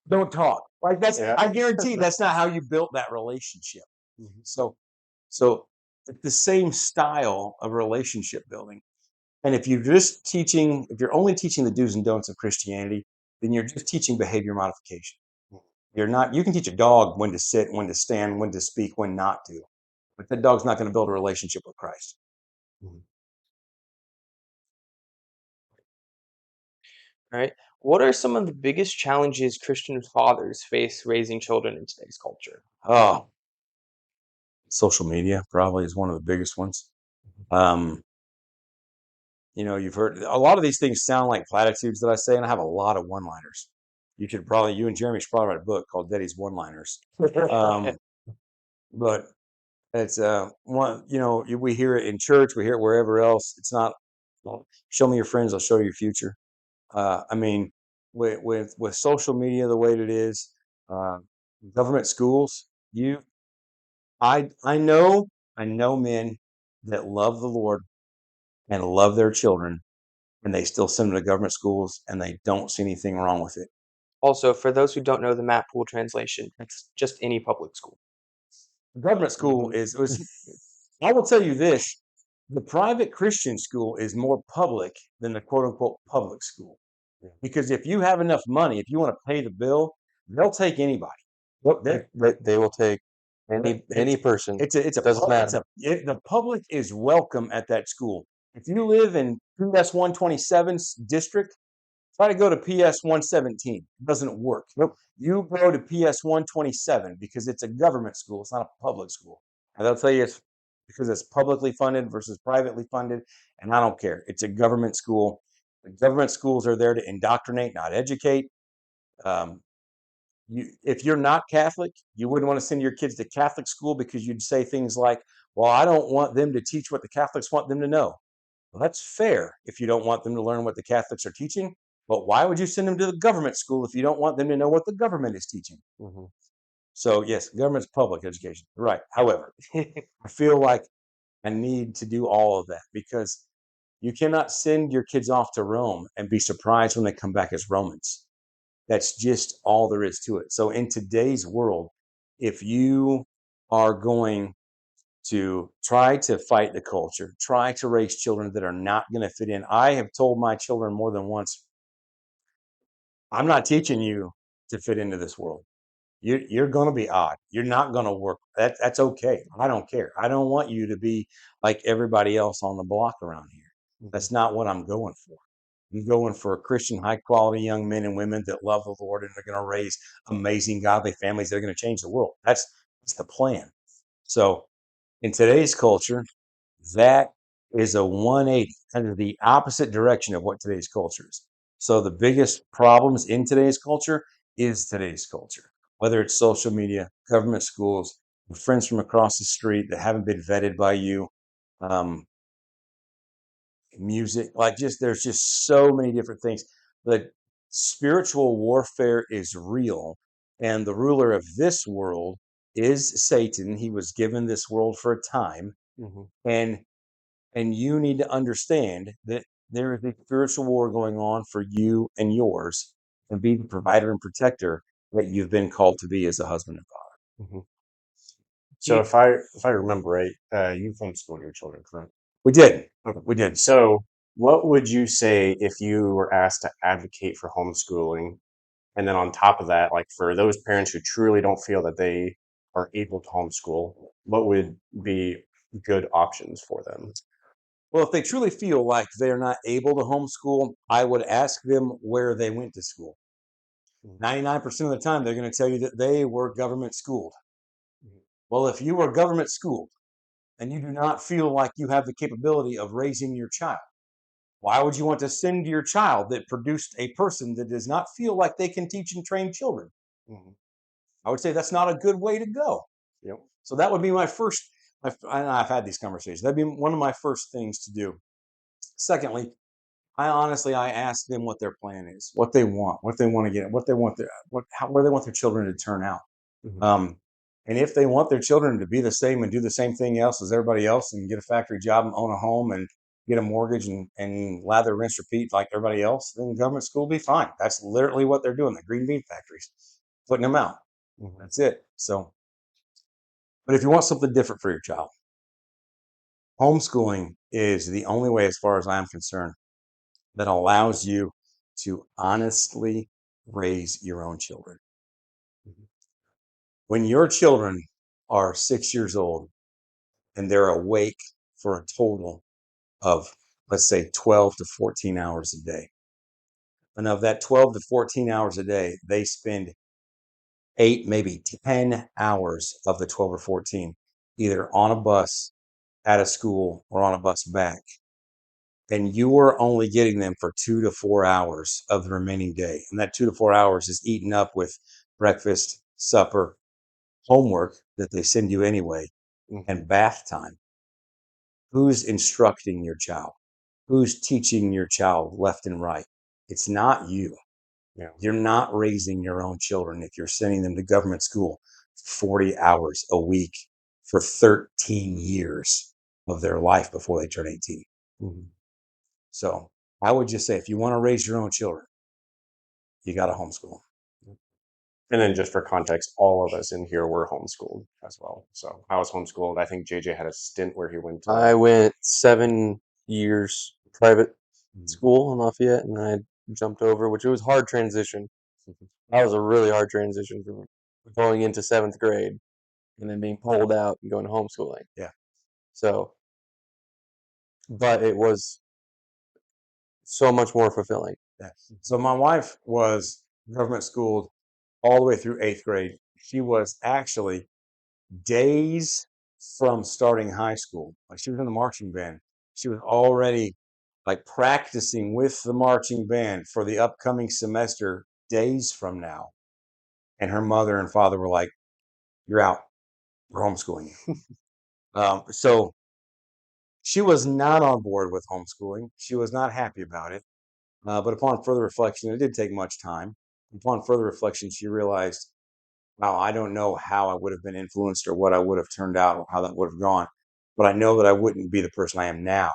Speaker 2: Don't talk. Like that's,
Speaker 4: Yeah.
Speaker 2: I guarantee that's not how you built that relationship.
Speaker 3: Mhm.
Speaker 2: So it's the same style of relationship building. And if you're only teaching the do's and don'ts of Christianity, then you're just teaching behavior modification. You're not, you can teach a dog when to sit, when to stand, when to speak, when not to. But that dog's not going to build a relationship with Christ.
Speaker 3: Mhm.
Speaker 1: Right? What are some of the biggest challenges Christian fathers face raising children in today's culture?
Speaker 2: Oh, social media probably is one of the biggest ones. Um, you've heard a lot of these things sound like platitudes that I say, and I have a lot of one-liners. You and Jeremy should probably write a book called Daddy's One-Liners. Um, but it's one, we hear it in church, we hear it wherever else. It's not, well, show me your friends, I'll show you your future. I mean, with social media the way that it is, uh, government schools, I know men that love the Lord and love their children, and they still send them to government schools, and they don't see anything wrong with it.
Speaker 1: Also, for those who don't know the Matt Poole translation, it's just any public school.
Speaker 2: Government school I will tell you this, the private Christian school is more public than the quote unquote public school.
Speaker 3: Yeah.
Speaker 2: Because if you have enough money, if you want to pay the bill, they'll take anybody.
Speaker 3: Nope.
Speaker 2: They,
Speaker 3: They will take any
Speaker 2: it's
Speaker 3: person.
Speaker 2: it's a
Speaker 3: Doesn't matter.
Speaker 2: the public is welcome at that school. If you live in PS 127's district, try to go to PS 117. It doesn't work.
Speaker 3: Nope.
Speaker 2: You go to PS 127 because it's a government school. It's not a public school. And they'll tell you it's because it's publicly funded versus privately funded. And I don't care. It's a government school. The government schools are there to indoctrinate, not educate. Um, if you're not Catholic, you wouldn't want to send your kids to Catholic school because you'd say things like, well, I don't want them to teach what the Catholics want them to know. Well, that's fair if you don't want them to learn what the Catholics are teaching. But why would you send them to the government school if you don't want them to know what the government is teaching?
Speaker 3: Mhm.
Speaker 2: So, yes, government's public education. Right. However, I feel like I need to do all of that because You cannot send your kids off to Rome and be surprised when they come back as Romans. That's just all there is to it. So in today's world, if you are going to try to fight the culture, try to raise children that are not going to fit in. I have told my children more than once, I'm not teaching you to fit into this world. You're going to be odd. You're not going to work. That's okay. I don't care. I don't want you to be like everybody else on the block around here. That's not what I'm going for. I'm going for Christian, high quality young men and women that love the Lord and are going to raise amazing, godly families that are going to change the world. That's the plan. So in today's culture, that is a 180, kind of the opposite direction of what today's culture is. So the biggest problems in today's culture is today's culture, whether it's social media, government schools, friends from across the street that haven't been vetted by you, um, music, like just there's just so many different things. The spiritual warfare is real, and the ruler of this world is Satan. He was given this world for a time,
Speaker 3: Mm-hmm.
Speaker 2: and you need to understand that there is a spiritual war going on for you and yours, and be the provider and protector that you've been called to be as a husband and father.
Speaker 4: Hmm. So if I remember right, you homeschool your children, correct?
Speaker 2: We did.
Speaker 4: Okay.
Speaker 2: We did.
Speaker 4: So what would you say if you were asked to advocate for homeschooling? And then on top of that, like for those parents who truly don't feel that they are able to homeschool, what would be good options for them?
Speaker 2: Well, if they truly feel like they're not able to homeschool, I would ask them where they went to school. 99% of the time, they're going to tell you that they were government schooled. Well, if you were government schooled and you do not feel like you have the capability of raising your child, why would you want to send your child that produced a person that does not feel like they can teach and train children?
Speaker 4: Mhm.
Speaker 2: I would say that's not a good way to go.
Speaker 4: Yep.
Speaker 2: So that would be my first. And I've had these conversations. That'd be one of my first things to do. Secondly, I ask them what their plan is, what they want, what they want to get, what they want their, where they want their children to turn out.
Speaker 4: Mhm.
Speaker 2: And if they want their children to be the same and do the same thing else as everybody else and get a factory job and own a home and get a mortgage and lather, rinse, repeat like everybody else, then government school will be fine. That's literally what they're doing. The green bean factories, putting them out.
Speaker 4: Mhm.
Speaker 2: That's it. So, but if you want something different for your child, homeschooling is the only way, as far as I'm concerned, that allows you to honestly raise your own children.
Speaker 4: Mhm.
Speaker 2: When your children are 6 years old and they're awake for a total of, let's say, 12 to 14 hours a day. And of that 12 to 14 hours a day, they spend 8, maybe 10 hours of the 12 or 14 either on a bus at a school or on a bus back. And you are only getting them for 2 to 4 hours of the remaining day. And that 2 to 4 hours is eaten up with breakfast, supper, homework that they send you anyway,
Speaker 4: Mhm.
Speaker 2: and bath time. Who's instructing your child? Who's teaching your child left and right? It's not you.
Speaker 4: Yeah.
Speaker 2: You're not raising your own children if you're sending them to government school 40 hours a week for 13 years of their life before they turn 18.
Speaker 4: Mhm.
Speaker 2: So I would just say, if you want to raise your own children, you got to homeschool.
Speaker 4: And then just for context, all of us in here were homeschooled as well. So I was homeschooled. I think JJ had a stint where he went
Speaker 3: I
Speaker 4: to
Speaker 3: went 7 years private
Speaker 4: Mhm.
Speaker 3: school in Lafayette, and then I jumped over, which it was hard transition. That was a really hard transition from going into seventh grade and then being pulled out and going to homeschooling.
Speaker 2: Yeah.
Speaker 3: So, but it was so much more fulfilling.
Speaker 2: Yeah. So my wife was government schooled all the way through 8th grade. She was actually days from starting high school. Like, she was in the marching band. She was already like practicing with the marching band for the upcoming semester days from now. And her mother and father were like, "You're out. We're homeschooling you." So she was not on board with homeschooling. She was not happy about it. But upon further reflection, it didn't take much time. Upon further reflection, she realized, wow, I don't know how I would have been influenced or what I would have turned out or how that would have gone. But I know that I wouldn't be the person I am now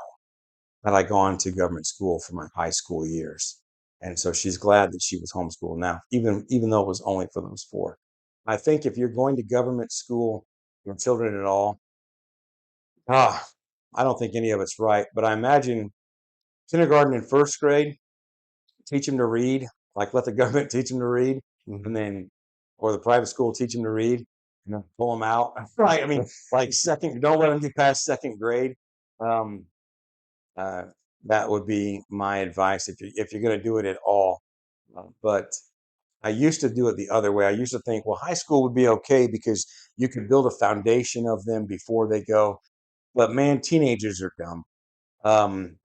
Speaker 2: had I gone to government school for my high school years. And so she's glad that she was homeschooled now, even though it was only for those 4. I think if you're going to government school your children at all, ah, I don't think any of it's right. But I imagine kindergarten and first grade, teach them to read, like let the government teach them to read,
Speaker 3: Mhm.
Speaker 2: and then, or the private school teach them to read, and then pull them out. Right. I mean, like second, don't let them get past second grade. Um, uh, that would be my advice if you're going to do it at all. But I used to do it the other way. I used to think, well, high school would be okay because you could build a foundation of them before they go. But man, teenagers are dumb.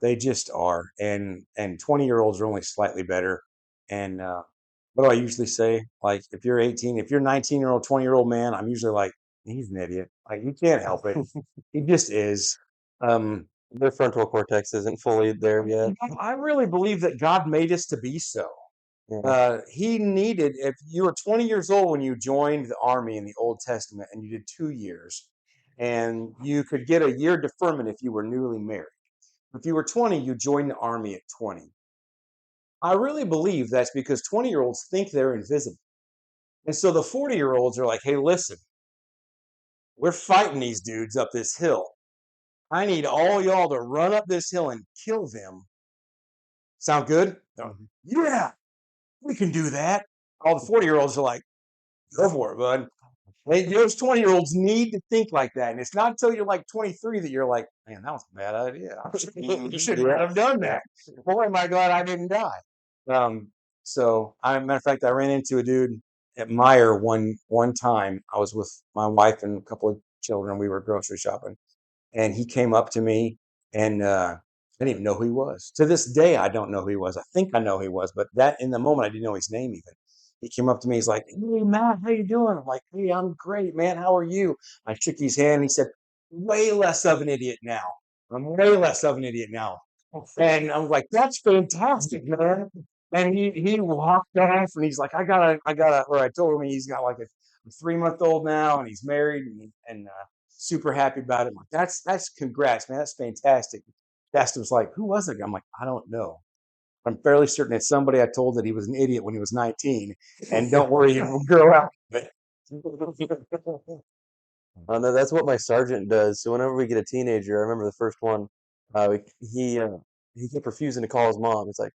Speaker 2: They just are, and 20-year-olds are only slightly better. And what do I usually say? Like, if you're 18, if you're 19-year-old, 20-year-old man, I'm usually like, he's an idiot. Like, you can't help it. He just is. Um,
Speaker 3: Their frontal cortex isn't fully there yet.
Speaker 2: I really believe that God made us to be so.
Speaker 3: Yeah.
Speaker 2: He needed, if you were 20 years old when you joined the army in the Old Testament and you did 2 years, and you could get a year deferment if you were newly married. If you were 20, you joined the army at 20. I really believe that's because 20-year-olds think they're invisible. And so the 40-year-olds are like, hey, listen, we're fighting these dudes up this hill. I need all y'all to run up this hill and kill them. Sound good?
Speaker 3: Mhm.
Speaker 2: Yeah, we can do that. All the 40-year-olds are like, go for it, bud. Those 20-year-olds need to think like that. And it's not until you're like 23 that you're like, man, that was a bad idea. You should not have done that. Boy, am I glad I didn't die. Matter of fact, I ran into a dude at Meyer one time. I was with my wife and a couple of children. We were grocery shopping, and he came up to me, and I didn't even know who he was. To this day, I don't know who he was. I think I know who he was, but that in the moment, I didn't know his name even. He came up to me. He's like, "Hey, Matt, how you doing?" I'm like, "Hey, I'm great, man. How are you?" I shook his hand. He said, "Way less of an idiot now. I'm way less of an idiot now." And I was like, "That's fantastic, man." And he walked off, and he's like, I gotta." Or I told him he's got like a 3-month old now, and he's married, and super happy about it. I'm like, that's congrats, man. That's fantastic. Pastor was like, "Who was it?" I'm like, "I don't know. I'm fairly certain it's somebody I told that he was an idiot when he was 19. And don't worry, he will grow out of it."
Speaker 3: Oh no, that's what my sergeant does. So whenever we get a teenager, I remember the first one, he kept refusing to call his mom. It's like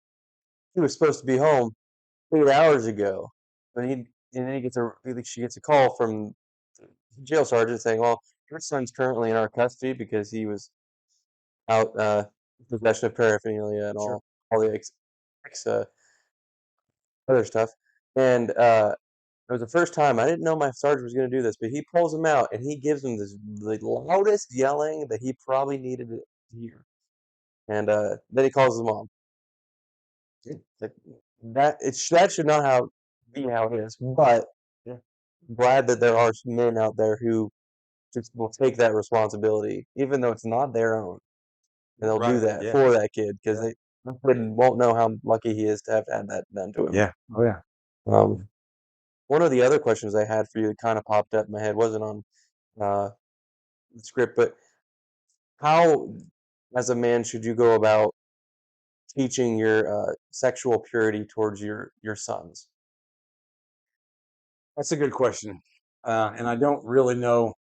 Speaker 3: he was supposed to be home 8 hours ago, and then she gets a call from the jail sergeant saying, "Well, your son's currently in our custody because he was out possession of paraphernalia and
Speaker 2: Sure.
Speaker 3: all the ex other stuff." And it was the first time I didn't know my sergeant was going to do this, but he pulls him out and he gives him the loudest yelling that he probably needed to hear. And then he calls his mom. It's like, that should not be how it is. But
Speaker 2: Yeah.
Speaker 3: glad that there are some men out there who just will take that responsibility, even though it's not their own, and they'll do
Speaker 2: Right.
Speaker 3: that
Speaker 2: Yeah.
Speaker 3: for that kid because
Speaker 2: Yeah.
Speaker 3: that kid won't know how lucky he is to have had that done to him.
Speaker 2: Yeah. Oh yeah.
Speaker 3: Um, one of the other questions I had for you that kind of popped up in my head wasn't on uh, the script, but how, as a man, should you go about teaching your sexual purity towards your sons?
Speaker 2: That's a good question. And I don't really know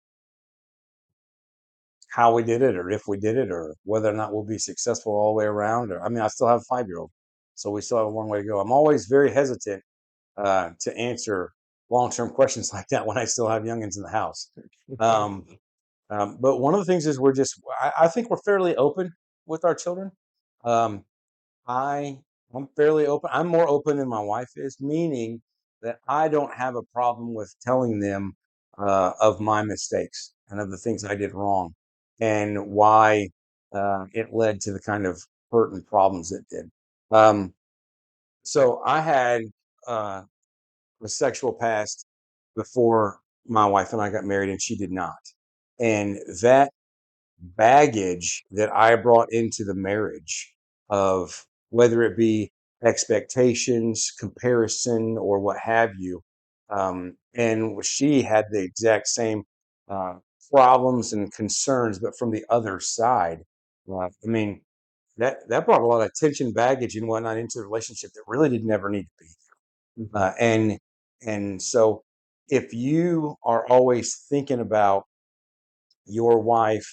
Speaker 2: how we did it or if we did it or whether or not we'll be successful all the way around. Or I mean, I still have a 5-year-old, so we still have a long way to go. I'm always very hesitant to answer long-term questions like that when I still have youngins in the house. Um, but one of the things is I think we're fairly open with our children. Um, I I'm fairly open. I'm more open than my wife is, meaning that I don't have a problem with telling them of my mistakes and of the things I did wrong and why it led to the kind of hurt and problems it did. Um, so I had uh, a sexual past before my wife and I got married, and she did not. And that baggage that I brought into the marriage of whether it be expectations, comparison, or what have you. And she had the exact same uh, problems and concerns, but from the other side. I mean, that brought a lot of tension, baggage, and whatnot into the relationship that really didn't ever need to be. And so if you are always thinking about your wife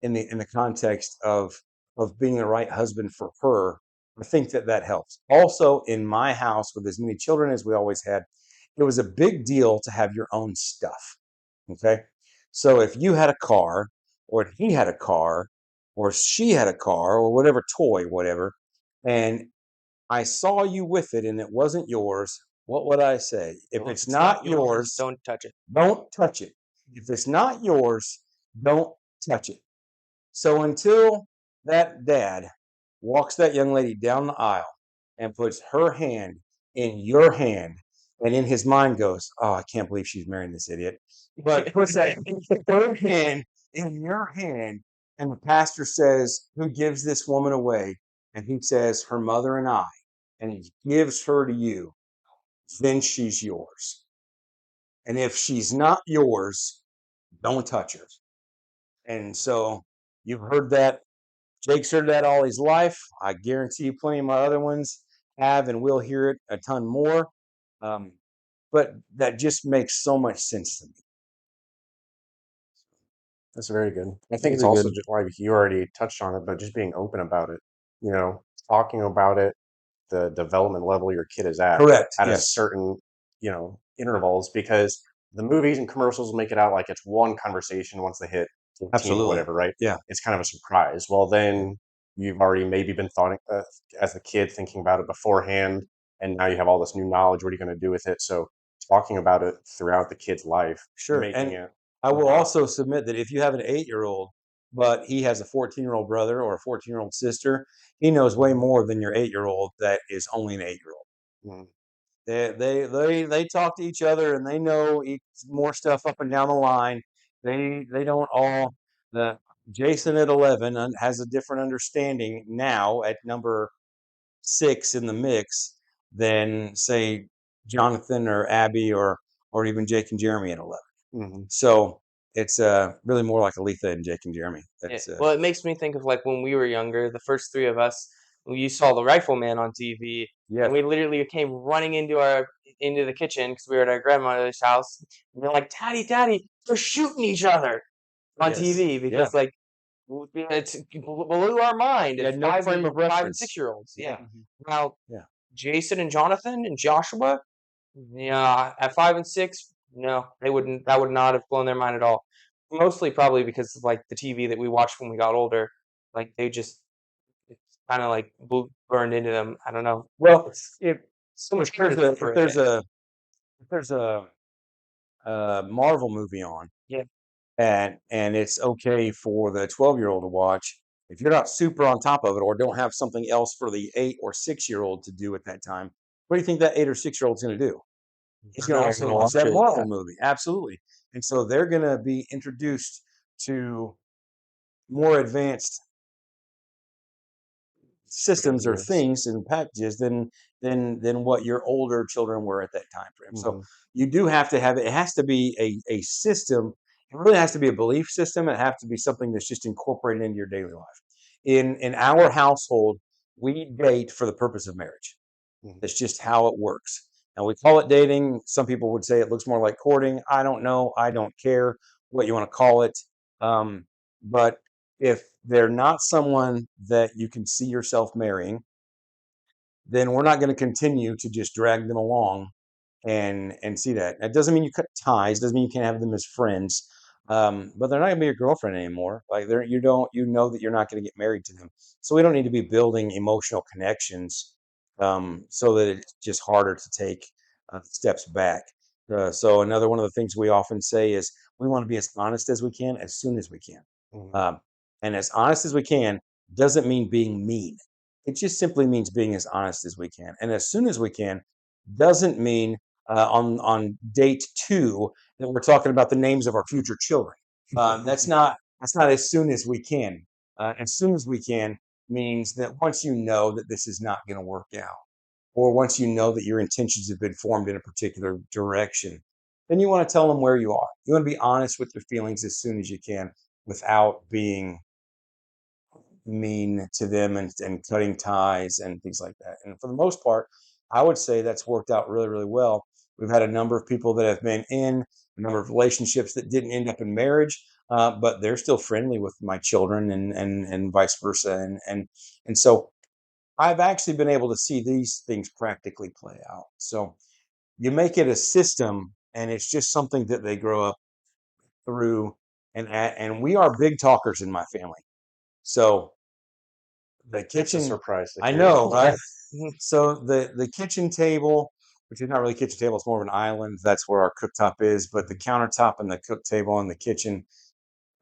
Speaker 2: in the context of being the right husband for her, I think that that helps. Also, in my house with as many children as we always had, it was a big deal to have your own stuff. Okay, so if you had a car, or if he had a car, or she had a car, or whatever toy, whatever, and I saw you with it and it wasn't yours, what would I say? If
Speaker 1: Well, if
Speaker 2: it's
Speaker 1: it's not
Speaker 2: not
Speaker 1: yours,
Speaker 2: yours,
Speaker 1: don't touch it.
Speaker 2: don't touch it. If it's not yours, don't touch it. So until that dad walks that young lady down the aisle and puts her hand in your hand, and in his mind goes, "Oh, I can't believe she's marrying this idiot," but puts that her hand in your hand, and the pastor says, "Who gives this woman away?" And he says, "Her mother and I," and he gives her to you, then she's yours. And if she's not yours, don't touch her. And so you've heard that. Jake's heard that all his life. I guarantee you plenty of my other ones have and will hear it a ton more. Um, but that just makes so much sense to me.
Speaker 4: That's very good. I think it's
Speaker 3: Really
Speaker 4: also
Speaker 3: good.
Speaker 4: just like you already touched on it, but just being open about it, you know, talking about it, the development level your kid is
Speaker 2: Correct.
Speaker 4: at a
Speaker 2: Yes.
Speaker 4: certain, intervals, because the movies and commercials make it out like it's one conversation once they hit 15 or
Speaker 2: Absolutely.
Speaker 4: whatever, right?
Speaker 2: Yeah.
Speaker 4: It's kind of a surprise. Well, then you've already maybe been thought as a kid thinking about it beforehand, and now you have all this new knowledge. What are you going to do with it? So talking about it throughout the kid's life,
Speaker 2: Sure.
Speaker 4: making
Speaker 2: And
Speaker 4: it
Speaker 2: I will
Speaker 4: not.
Speaker 2: also submit that if you have an 8-year-old, but he has a 14-year-old brother or a 14-year-old sister, he knows way more than your 8-year-old that is only an 8-year-old.
Speaker 4: Mm,
Speaker 2: They talk to each other and they know more stuff up and down the line. They don't all the Jason at 11 has a different understanding now at number 6 in the mix than say Jonathan or Abby or even Jake and Jeremy at 11.
Speaker 4: mhm.
Speaker 2: So it's really more like Aletha and Jake and Jeremy.
Speaker 1: Yeah.
Speaker 2: That's
Speaker 1: Well, it makes me think of like when we were younger, the first three of us, you saw the Rifleman on TV, and
Speaker 2: yes,
Speaker 1: we literally came running into the kitchen because we were at our grandmother's house. And we're like, "Daddy, Daddy, they're shooting each other on
Speaker 2: yes,
Speaker 1: TV,"
Speaker 2: yeah.
Speaker 1: because like it's blew our mind
Speaker 2: You
Speaker 1: at
Speaker 2: had no frame of
Speaker 1: five and
Speaker 2: reference.
Speaker 1: 6 year olds.
Speaker 2: Yeah,
Speaker 1: Yeah. Now
Speaker 2: yeah.
Speaker 1: Jason and Jonathan and Joshua, yeah, at 5 and 6, no, they wouldn't. That would not have blown their mind at all. Mostly probably because of like the TV that we watched when we got older. Like they just it's kind of like burned into them. I don't know.
Speaker 2: Well,
Speaker 1: It's
Speaker 2: if
Speaker 1: so
Speaker 2: if
Speaker 1: much
Speaker 2: there's
Speaker 1: credit
Speaker 2: a
Speaker 1: for it.
Speaker 2: if there's a Marvel movie on,
Speaker 1: Yeah,
Speaker 2: and it's okay for the 12-year-old to watch. If you're not super on top of it or don't have something else for the 8 or 6-year-old to do at that time, what do you think that 8 or 6-year-old is going to do? He's
Speaker 1: they're
Speaker 2: going to
Speaker 1: not
Speaker 2: also
Speaker 1: gonna
Speaker 2: watch
Speaker 1: watch
Speaker 2: that
Speaker 1: it.
Speaker 2: Marvel
Speaker 1: Yeah.
Speaker 2: movie. Absolutely. And so they're going to be introduced to more advanced systems or
Speaker 4: Ideas.
Speaker 2: things and packages than what your older children were at that time frame. So
Speaker 4: Mhm,
Speaker 2: you do have to have it has to be a system. It really has to be a belief system. It has to be something that's just incorporated into your daily life. In our household, we date for the purpose of marriage.
Speaker 4: mhm,
Speaker 2: That's just how it works. And we call it dating. Some people would say it looks more like courting. I don't know. I don't care what you want to call it. But if they're not someone that you can see yourself marrying, then we're not going to continue to just drag them along and see that. That doesn't mean you cut ties. Doesn't mean you can't have them as friends. But they're not going to be your girlfriend anymore. Like they're you know that you're not going to get married to them. So we don't need to be building emotional connections so that it's just harder to take steps back. So another one of the things we often say is we want to be as honest as we can as soon as we can.
Speaker 4: mhm,
Speaker 2: Um, and as honest as we can doesn't mean being mean. It just simply means being as honest as we can. And as soon as we can doesn't mean on date 2 that we're talking about the names of our future children. That's not as soon as we can. As soon as we can means that once you know that this is not going to work out, or once you know that your intentions have been formed in a particular direction, then you want to tell them where you are. You want to be honest with your feelings as soon as you can without being mean to them and cutting ties and things like that. And for the most part, I would say that's worked out really, really well. We've had a number of people that have been in a number of relationships that didn't end up in marriage, but they're still friendly with my children and vice versa. And so I've actually been able to see these things practically play out. So you make it a system, and it's just something that they grow up through. And we are big talkers in my family. So the
Speaker 4: It's a
Speaker 2: kitchen,
Speaker 4: surprise to
Speaker 2: I
Speaker 4: hear.
Speaker 2: know, right?
Speaker 1: Mhm.
Speaker 2: So the kitchen table, which is not really a kitchen table, it's more of an island. That's where our cooktop is. But the countertop and the cook table and the kitchen,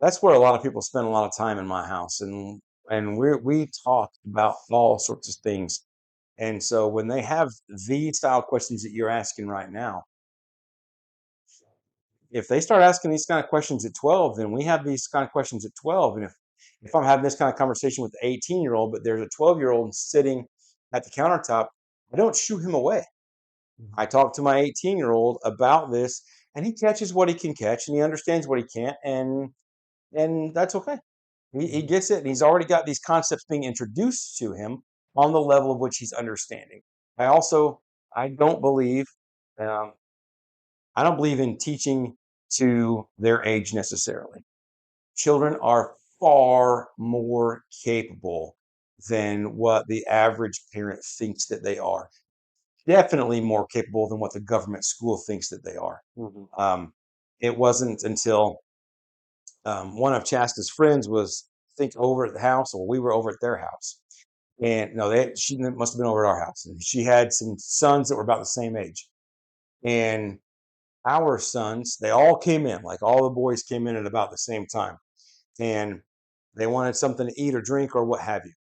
Speaker 2: that's where a lot of people spend a lot of time in my house. And we talk about all sorts of things. And so when they have the style questions that you're asking right now, if they start asking these kind of questions at 12, then we have these kind of questions at 12. And if I'm having this kind of conversation with the 18-year-old, but there's a 12-year-old sitting at the countertop, I don't shoo him away. I talk to my 18-year-old about this, and he catches what he can catch, and he understands what he can't, and that's okay. He gets it, and he's already got these concepts being introduced to him on the level of which he's understanding. I also I don't believe um, I don't believe in teaching to their age necessarily. Children are far more capable than what the average parent thinks that they are. Definitely more capable than what the government school thinks that they are.
Speaker 3: Mhm.
Speaker 2: It wasn't until one of Chaska's friends was, I think, over at the house, or we were over at their house. And no, she must have been over at our house. And she had some sons that were about the same age. And our sons, they all came in, like all the boys came in at about the same time. And they wanted something to eat or drink or what have you.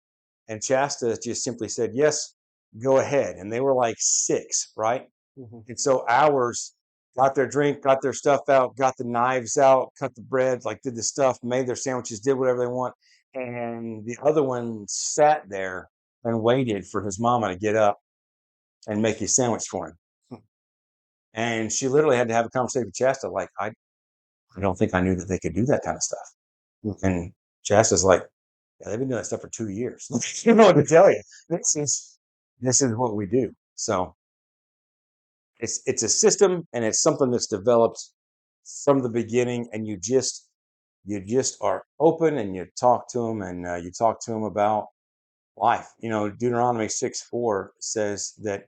Speaker 2: And Shasta just simply said, yes, go ahead. And they were like 6, right?
Speaker 3: Mhm.
Speaker 2: And so ours got their drink, got their stuff out, got the knives out, cut the bread, like did the stuff, made their sandwiches, did whatever they want. And the other one sat there and waited for his mama to get up and make a sandwich for him. And she literally had to have a conversation with Shasta, like, I don't think I knew that they could do that kind of stuff. And Shasta's like, yeah, they've been doing that stuff for 2 years. You know what to tell you. This is what we do. So it's a system, and it's something that's developed from the beginning, and you just are open, and you talk to them, and you talk to them about life. Deuteronomy 6:4 says that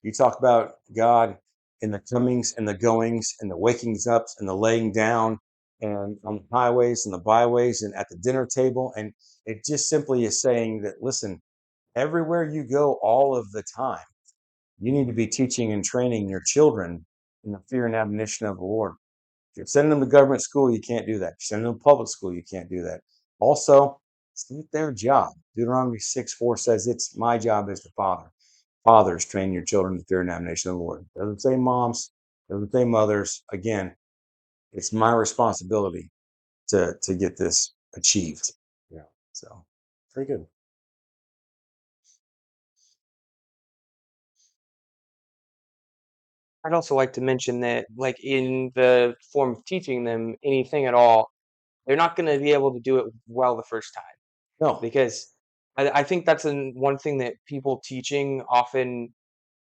Speaker 2: you talk about God in the comings and the goings and the wakings up and the laying down and on the highways and the byways and at the dinner table. And it just simply is saying that, listen, everywhere you go all of the time, you need to be teaching and training your children in the fear and admonition of the Lord. If you're sending them to government school, you can't do that. If you're sending them to public school, you can't do that. Also, it's not their job. Deuteronomy 6:4 says it's my job as the father. Fathers, train your children in the fear and admonition of the Lord. It doesn't say moms, it doesn't say mothers. Again, it's my responsibility to get this achieved.
Speaker 4: Yeah,
Speaker 2: So
Speaker 4: very good.
Speaker 1: I'd also like to mention that, like, in the form of teaching them anything at all, they're not gonna be able to do it well the first time,
Speaker 2: no,
Speaker 1: because I think that's one thing that people teaching often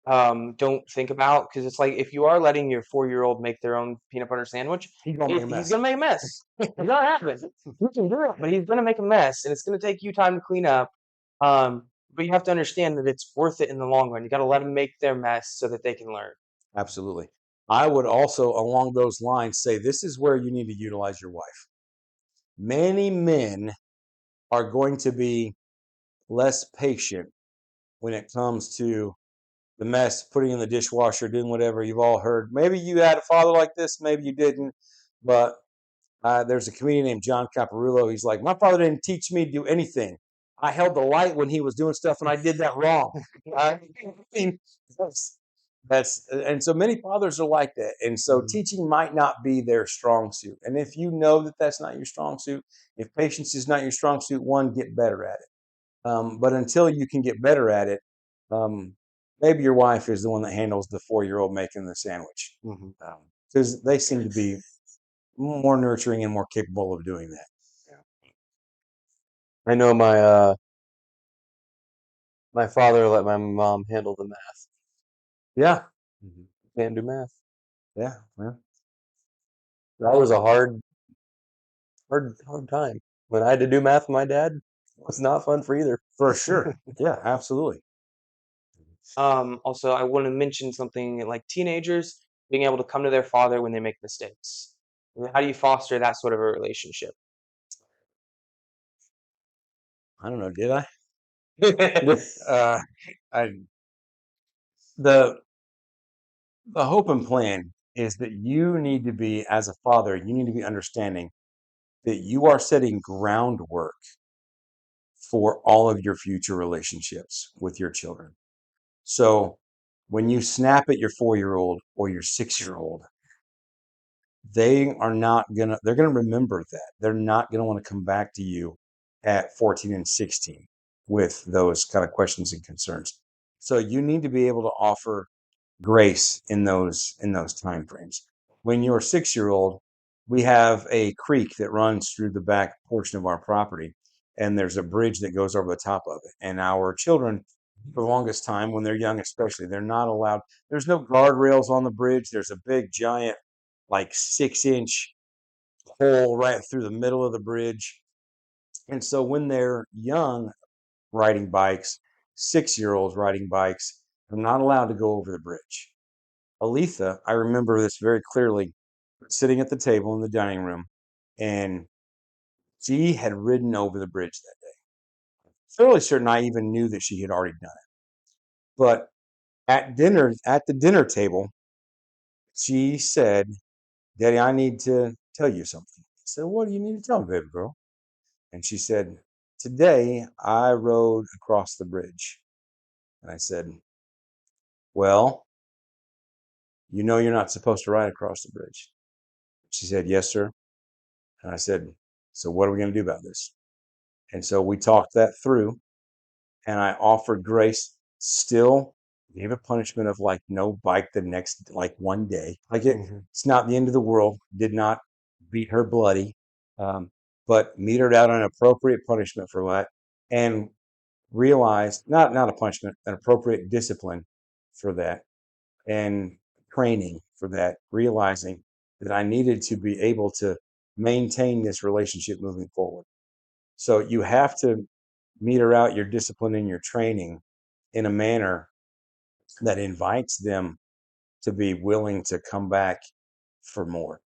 Speaker 1: don't think about, because it's like, if you are letting your 4-year-old make their own peanut butter sandwich,
Speaker 2: he's gonna make a
Speaker 1: he's
Speaker 2: mess.
Speaker 1: gonna make a mess. It's gonna happen. You can do it, but he's gonna make a mess, and it's gonna take you time to clean up. But you have to understand that it's worth it in the long run. You got to let them make their mess so that they can learn.
Speaker 2: Absolutely. I would also, along those lines, say this is where you need to utilize your wife. Many men are going to be less patient when it comes to the mess, putting in the dishwasher, doing whatever. You've all heard. Maybe you had a father like this, maybe you didn't. But there's a comedian named John Caparulo. He's like, my father didn't teach me to do anything. I held the light when he was doing stuff, and I did that wrong. I mean, and so many fathers are like that. And so teaching might not be their strong suit. And if you know that that's not your strong suit, if patience is not your strong suit, one, get better at it. But until you can get better at it, maybe your wife is the one that handles the 4-year-old making the sandwich,
Speaker 3: Mhm.
Speaker 2: because they seem to be more nurturing and more capable of doing that.
Speaker 3: I know my father let my mom handle the math.
Speaker 2: Yeah.
Speaker 3: Can't do math.
Speaker 2: Yeah. Well,
Speaker 3: That was a hard time. When I had to do math with my dad, it was not fun for either.
Speaker 2: for sure. Yeah, absolutely.
Speaker 1: Also, I want to mention something like teenagers being able to come to their father when they make mistakes. How do you foster that sort of a relationship?
Speaker 2: I don't know. Did I? uh, I the the hope and plan is that you need to be, as a father, you need to be understanding that you are setting groundwork for all of your future relationships with your children. So when you snap at your 4-year old or your 6-year old, they're gonna remember that. They're not gonna want to come back to you at 14 and 16 with those kind of questions and concerns. So you need to be able to offer grace in those time frames. When you're 6-year old, we have a creek that runs through the back portion of our property, and there's a bridge that goes over the top of it. And our children, for the longest time, when they're young especially, they're not allowed. There's no guardrails on the bridge. There's a big giant, like 6-inch hole right through the middle of the bridge. And so when they're young riding bikes, 6-year olds riding bikes, they're not allowed to go over the bridge. Aletha, I remember this very clearly, sitting at the table in the dining room, and she had ridden over the bridge that day. Fairly certain I even knew that she had already done it. But at the dinner table, she said, "Daddy, I need to tell you something." I said, "What do you need to tell me, baby girl?" And she said, "Today I rode across the bridge." And I said, "Well, you know you're not supposed to ride across the bridge." She said, "Yes, sir." And I said, "So what are we going to do about this?" And so we talked that through, and I offered grace. Still gave a punishment of like no bike the next like one day. It's not the end of the world. Did not beat her bloody, um, but metered out an appropriate punishment for that, and realized not a punishment, an appropriate discipline for that, and training for that. Realizing that I needed to be able to maintain this relationship moving forward. So you have to meter out your discipline and your training in a manner that invites them to be willing to come back for more.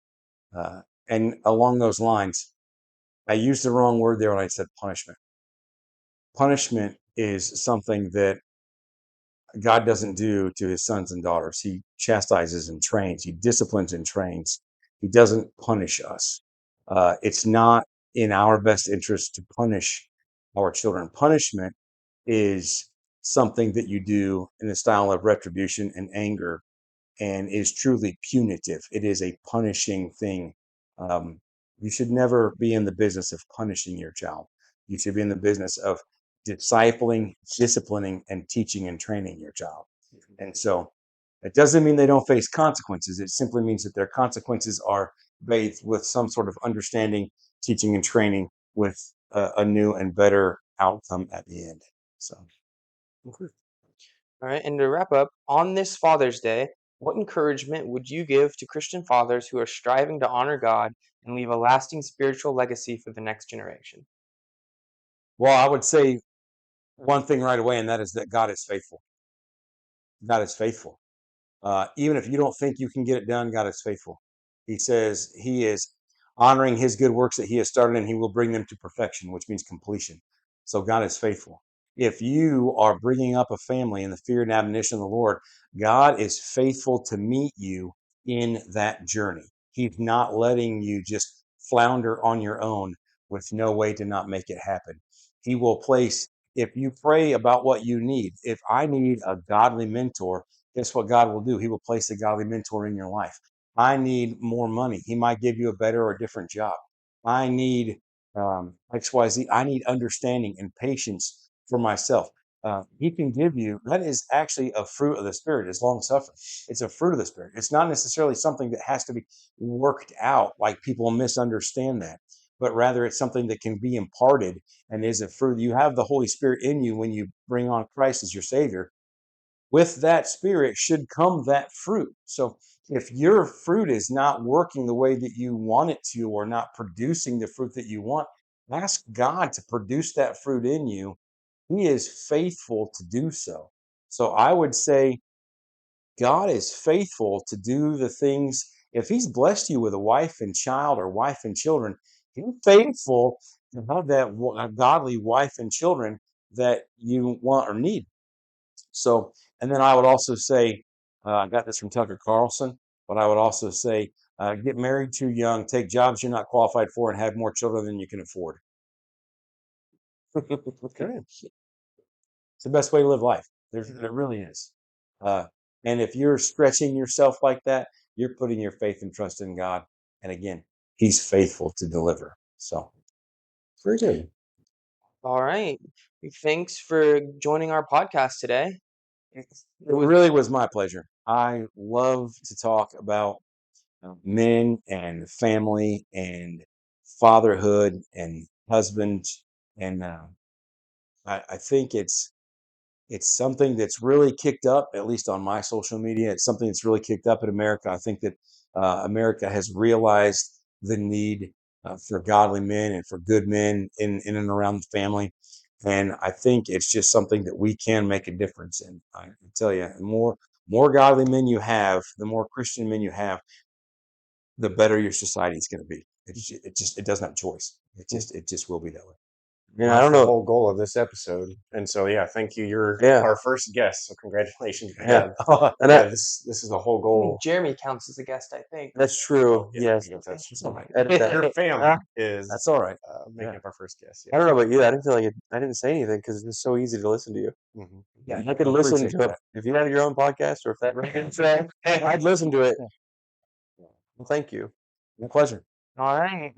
Speaker 2: And along those lines, I used the wrong word there when I said punishment. Punishment is something that God doesn't do to his sons and daughters. He chastises and trains, he disciplines and trains. He doesn't punish us. It's not in our best interest to punish our children. Punishment is something that you do in the style of retribution and anger and is truly punitive. It is a punishing thing. Um, you should never be in the business of punishing your child. You should be in the business of discipling, disciplining, and teaching and training your child. And so it doesn't mean they don't face consequences. It simply means that their consequences are bathed with some sort of understanding, teaching, and training with a new and better outcome at the end. So,
Speaker 1: All right, and to wrap up, on this Father's Day, what encouragement would you give to Christian fathers who are striving to honor God and leave a lasting spiritual legacy for the next generation?
Speaker 2: well, I would say one thing right away, and that is that God is faithful. God is faithful. Even if you don't think you can get it done, God is faithful. He says he is honoring his good works that he has started, and he will bring them to perfection, which means completion. So God is faithful. If you are bringing up a family in the fear and admonition of the Lord, God is faithful to meet you in that journey. He's not letting you just flounder on your own with no way to not make it happen. He will place, if you pray about what you need, if I need a godly mentor, guess what God will do? He will place a godly mentor in your life. I need more money. He might give you a better or different job. I need XYZ. I need understanding and patience for myself. He can give you, that is actually a fruit of the Spirit, is long suffering. It's a fruit of the Spirit. It's not necessarily something that has to be worked out, like people misunderstand that. but rather it's something that can be imparted and is a fruit. You have the Holy Spirit in you when you bring on Christ as your Savior. With that Spirit should come that fruit. So if your fruit is not working the way that you want it to, or not producing the fruit that you want, ask God to produce that fruit in you. He is faithful to do so. So I would say God is faithful to do the things. If He's blessed you with a wife and child or wife and children, He's faithful to have that godly wife and children that you want or need. So, and then I would also say, I got this from Tucker Carlson, but I would also say, get married too young, take jobs you're not qualified for, and have more children than you can afford.
Speaker 3: Okay.
Speaker 2: It's the best way to live life. It really is. And if you're stretching yourself like that, you're putting your faith and trust in God. And again, He's faithful to deliver. So, very good.
Speaker 1: All right. Thanks for joining our podcast today.
Speaker 2: It really was my pleasure. I love to talk about men and family and fatherhood and husbands. And I think it's something that's really kicked up, at least on my social media. It's something that's really kicked up in America. I think that America has realized the need for godly men and for good men in and around the family. And I think it's just something that we can make a difference in. I can tell you, the more godly men you have, the more Christian men you have, the better your society is going to be. It doesn't have a choice. It just will be that way.
Speaker 3: Yeah, I
Speaker 4: That's
Speaker 3: don't
Speaker 4: the
Speaker 3: know.
Speaker 4: whole goal of this episode. And so, yeah, thank you. You're
Speaker 3: Yeah.
Speaker 4: our first guest, so congratulations
Speaker 3: Yeah.
Speaker 4: again.
Speaker 3: And
Speaker 4: Yeah, this is the whole
Speaker 1: I think
Speaker 4: goal.
Speaker 1: Jeremy counts as a guest, I think.
Speaker 3: that's true.
Speaker 4: Yeah,
Speaker 3: Yes.
Speaker 4: that's
Speaker 2: all right.
Speaker 3: Edit that.
Speaker 4: your family
Speaker 3: Huh?
Speaker 4: is
Speaker 2: That's all right.
Speaker 4: making
Speaker 2: Yeah.
Speaker 4: up our first guest.
Speaker 3: I don't know about you. I didn't feel like I didn't say anything because it's so easy to listen to you.
Speaker 4: Yeah. Mhm.
Speaker 2: Yeah,
Speaker 3: I could
Speaker 2: I
Speaker 3: listen
Speaker 2: appreciate
Speaker 3: to it
Speaker 2: that.
Speaker 3: if you had your own podcast or if that radio show. I'd listen to it. Well, thank you.
Speaker 2: My pleasure.
Speaker 1: All right.